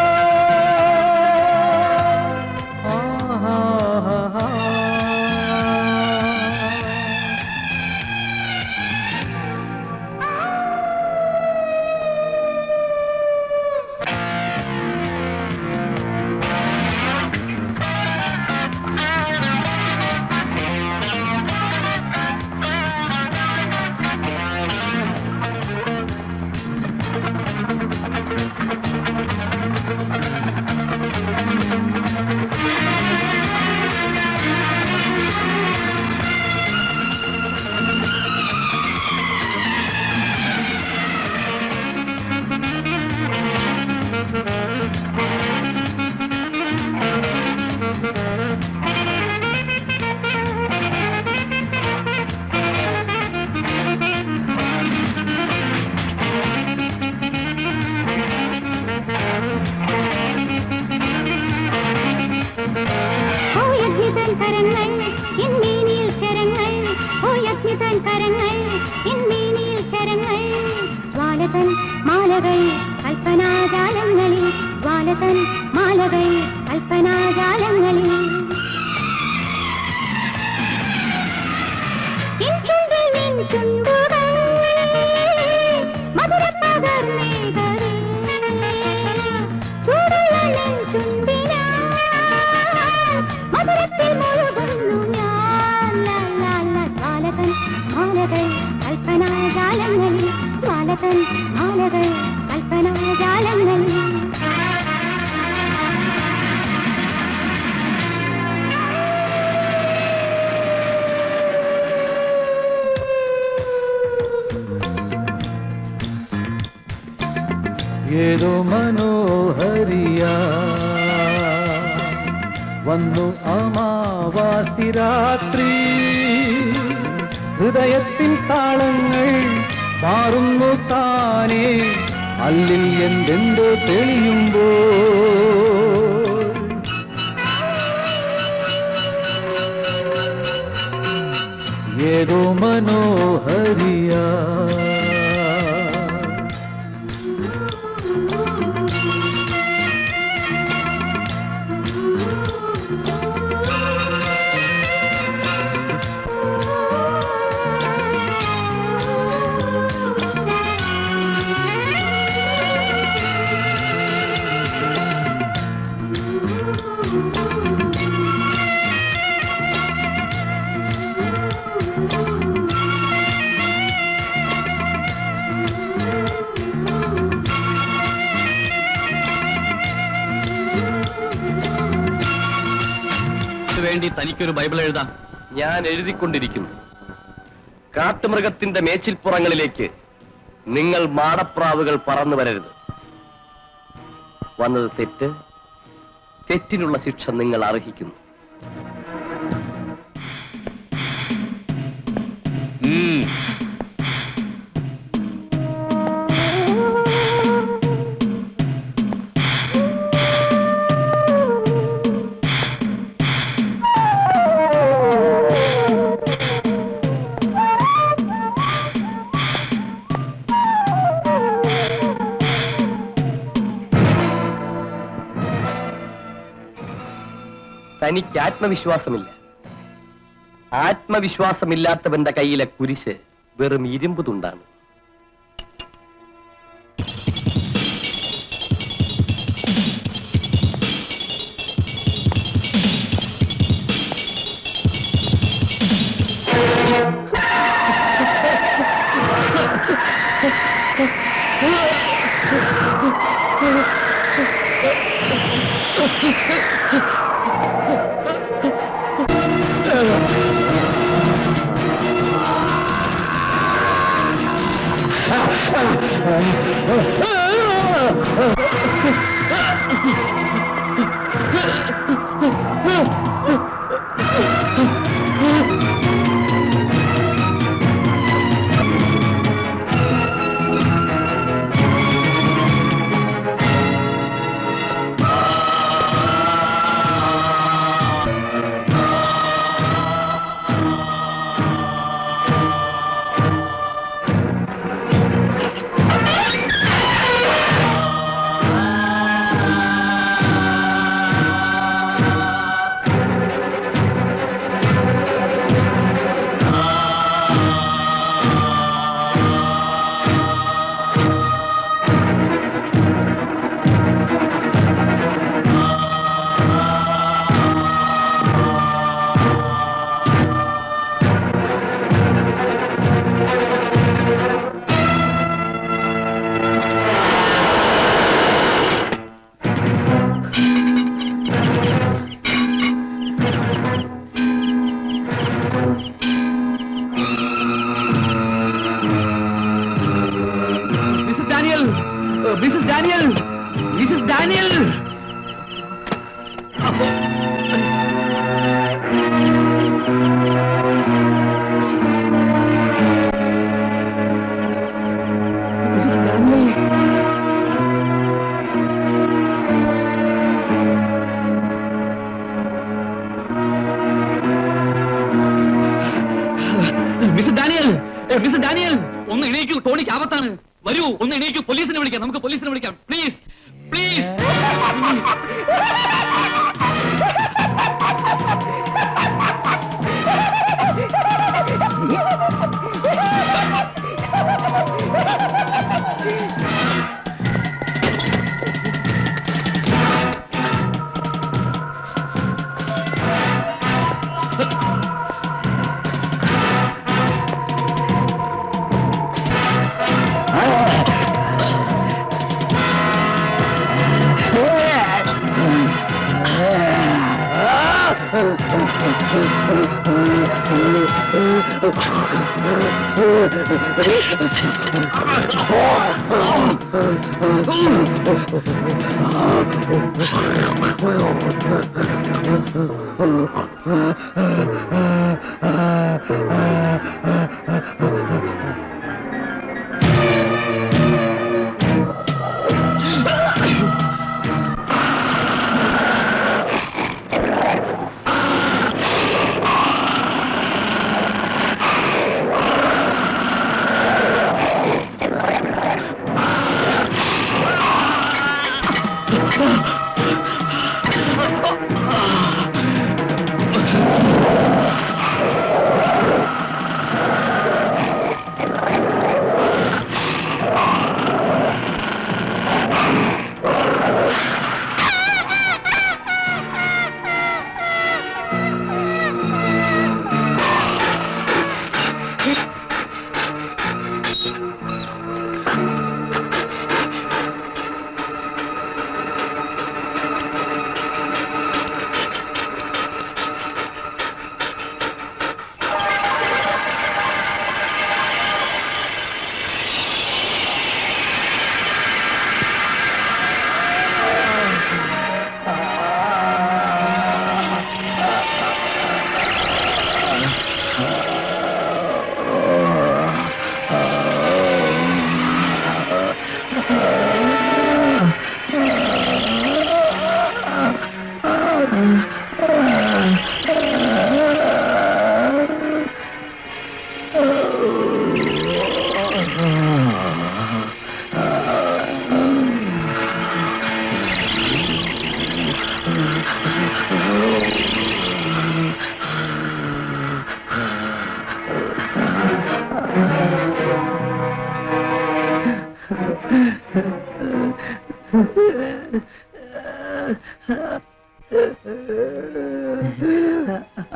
തൻ കരങ്ങൾ ഇന്മേനിയിൽ ശരങ്ങൾ ജ്വാലതൻ മാലകൾ കൽപ്പനാജാലങ്ങളിൽ ജ്വാലതൻ മാലകൾ കൽപ്പനാജാലങ്ങളിൽ ചുണ്ടിൽ നിൻ ചുണ്ടുകൾ മധുരപ്പകർന്നേകവേ ചൂടുള്ള നിൻ ചുണ്ടിനാൽ മധുരത്തിൽ മുഴുകുന്നു ഞാൻ ജ്വാലതൻ മാലകൾ കൽപ്പനാജാലങ്ങളിൽ ജ്വാലതൻ മാലകൾ കൽപ്പനാജാലങ്ങളിൽ ഏതോ മനോഹരിയ വന്നു അമാവാസി രാത്രി ഹൃദയത്തിൻ താളങ്ങൾ മാറുന്നു താനേ അല്ലിൽ എന്തെന്തോ തെളിയുമ്പോ ഏതോ മനോഹരിയ വേണ്ടി തനിക്കൊരു ബൈബിൾ എഴുതാം. ഞാൻ എഴുതിക്കൊണ്ടിരിക്കുന്നു. കാട്ടുമൃഗത്തിന്റെ മേച്ചിൽപ്പുറങ്ങളിലേക്ക് നിങ്ങൾ മാടപ്രാവുകൾ പറന്നു വരരുത്. വന്നത് തെറ്റ്, തെറ്റിനുള്ള ശിക്ഷ നിങ്ങൾ അർഹിക്കുന്നു. തനിക്ക് ആത്മവിശ്വാസമില്ല. ആത്മവിശ്വാസമില്ലാത്തവന്റെ കയ്യിലെ കുരിശ് വെറും ഇരുമ്പ് തുണ്ടാണ്. Mrs. Daniel! Mrs. Daniel! Mr. Daniel! വരൂ, ഒന്ന് എണീക്കൂ, പോലീസിനെ വിളിക്കാം, നമുക്ക് പോലീസിനെ വിളിക്കാം, പ്ലീസ് പ്ലീസ്.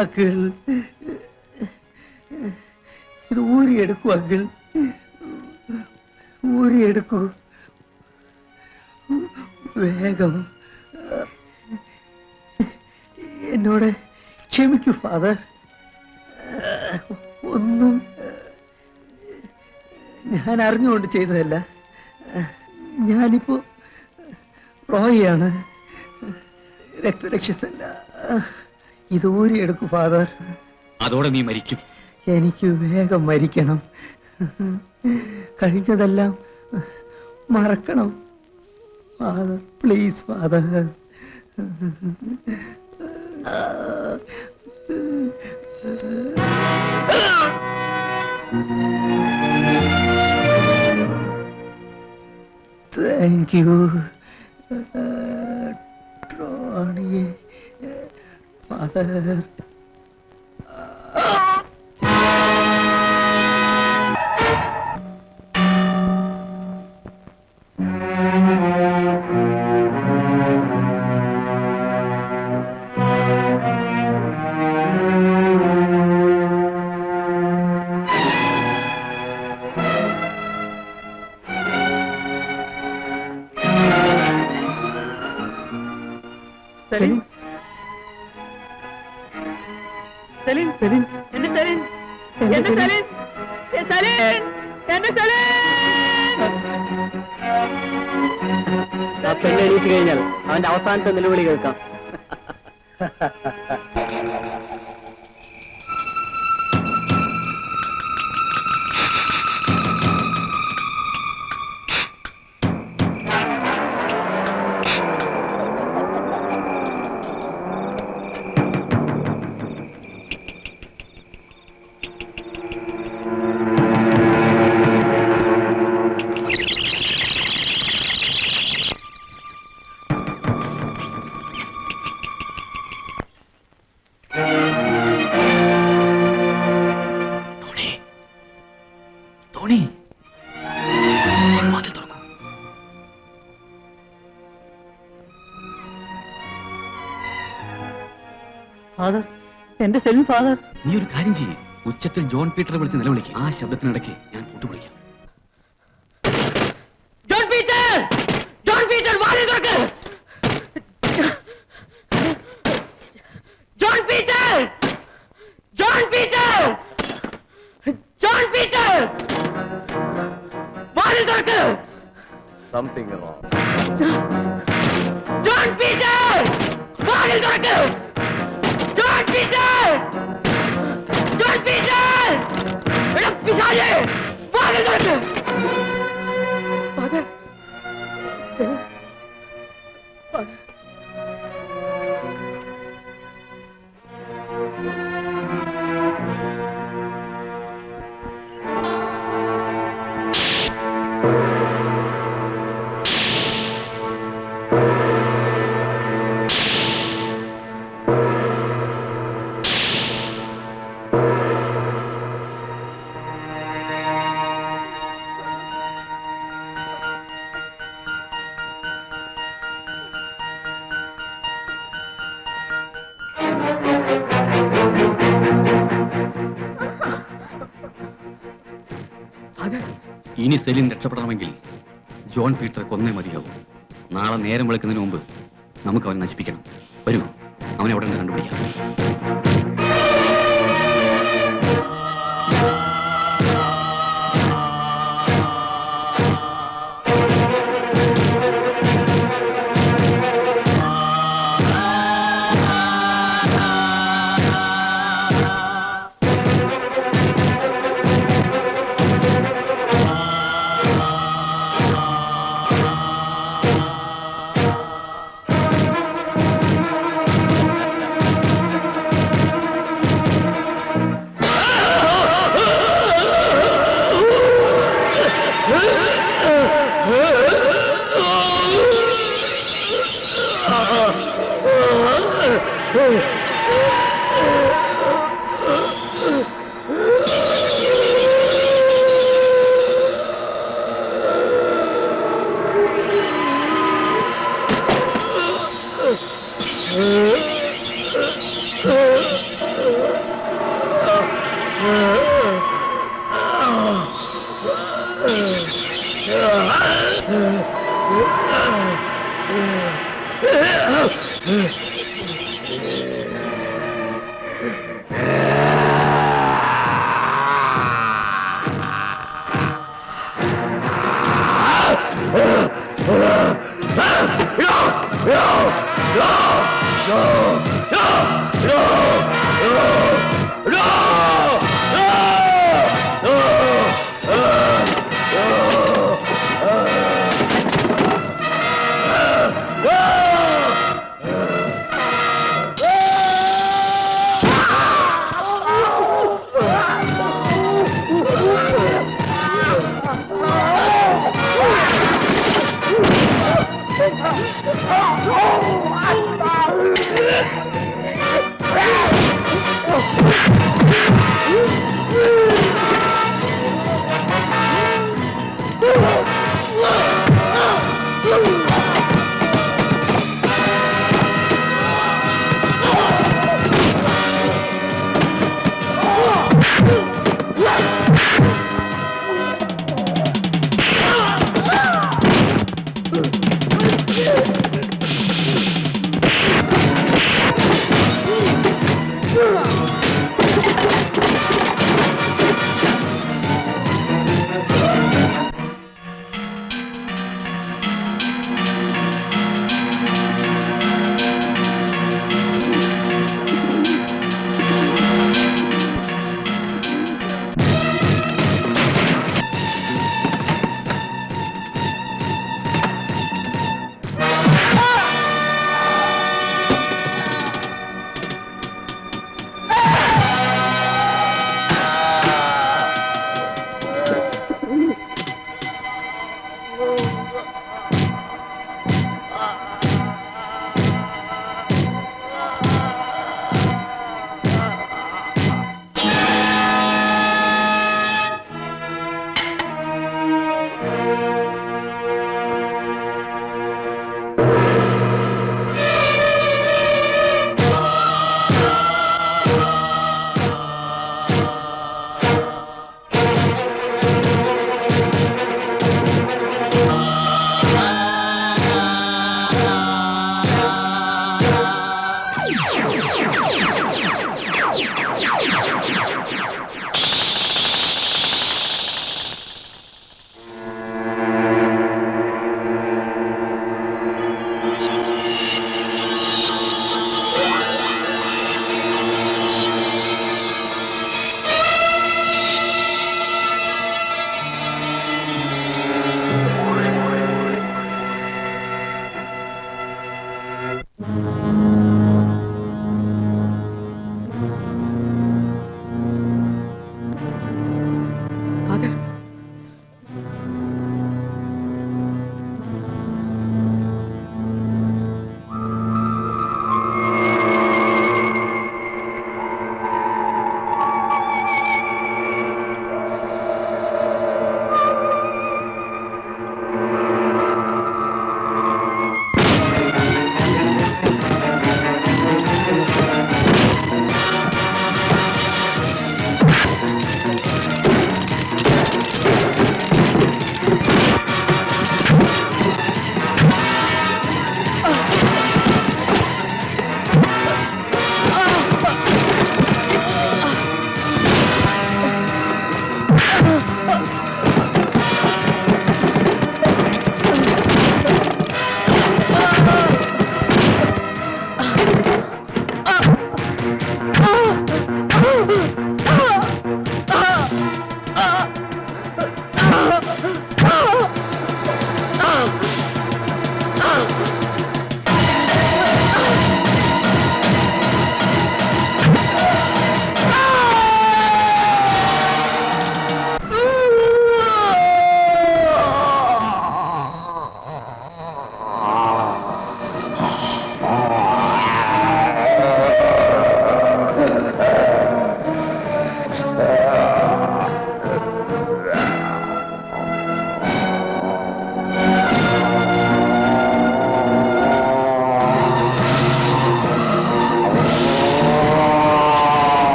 അങ്കിൾ, ഇത് ഊരിയെടുക്കൂ അങ്കിൾ, ഊരിയെടുക്കൂ വേഗം. എന്നോട് ക്ഷമിക്കൂ ഫാദർ. ഒന്നും ഞാൻ അറിഞ്ഞുകൊണ്ട് ചെയ്തതല്ല. ഞാനിപ്പോ റോയിയാണ്, രക്തരക്ഷസല്ല. ഇത് ഊരിയെടുക്കൂ ഫാദർ. അതോടെ നീ മരിക്കും. എനിക്ക് വേഗം മരിക്കണം. കഴിഞ്ഞതെല്ലാം മറക്കണം father, please father. Thank you Tony father. Salim, Salim, Salim, എന്റെ സലീം, എന്റെ സലീം, സലീം, എന്റെ സലീം. ആ പെണ്ണ് എണീറ്റ് കഴിഞ്ഞാൽ അവന്റെ അവസാനത്തെ നിലവിളി കേൾക്കാം. ഫാദർ, എന്റെ സെൽവി ഫാദർ. നീ ഒരു കാര്യം ചെയ്യ്, ഉച്ചത്തിൽ ജോൺ പീറ്ററെ വിളിച്ച് നിലവിളിക്കും. ആ ശബ്ദത്തിനിടയ്ക്ക് ഞാൻ കൂട്ടുപിടിക്കാം. John Peter! ജോൺ പീറ്റർ, വാതിൽ തുറക്ക്! John Peter! John Peter! John Peter! വാതിൽ തുറക്ക്! Something wrong. John Peter! വാതിൽ തുറക്ക്! John Peter! John Peter! എടാ പിശാചേ, വാതിൽ തുറക്ക്! Father, father. ഇനി സെലിൻ രക്ഷപ്പെടണമെങ്കിൽ ജോൺ പീറ്റർ കൊന്നേ മതിയാവും. നാളെ നേരം വെളുക്കുന്നതിന് മുമ്പ് നമുക്ക് അവനെ നശിപ്പിക്കണം. വരൂ, അവനെ അവിടെ നിന്ന് കണ്ടുപിടിക്കാം.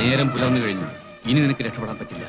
നേരം പുലർന്നു കഴിഞ്ഞു. ഇനി നിനക്ക് രക്ഷപ്പെടാൻ പറ്റില്ല.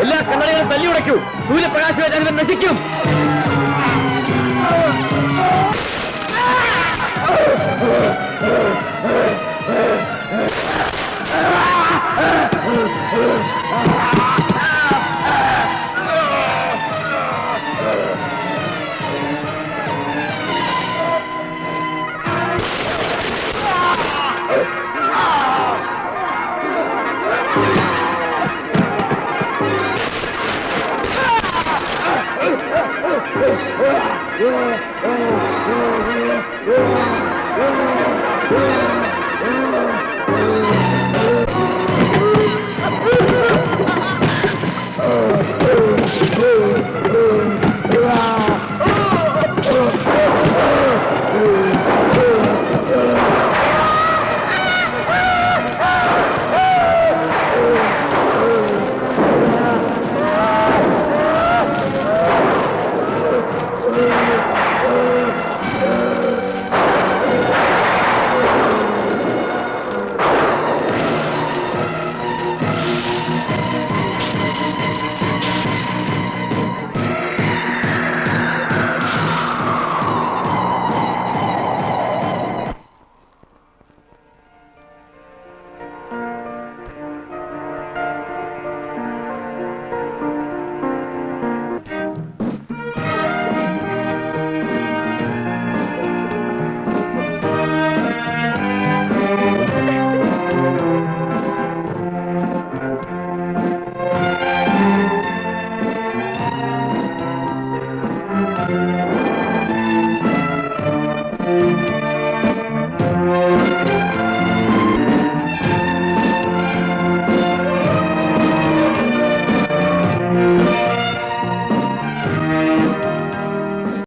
എല്ലാ കണ്ണാടികളും തല്ലിയുടയ്ക്കൂ. സൂര്യപ്രകാശം നശിക്കും. Yeah.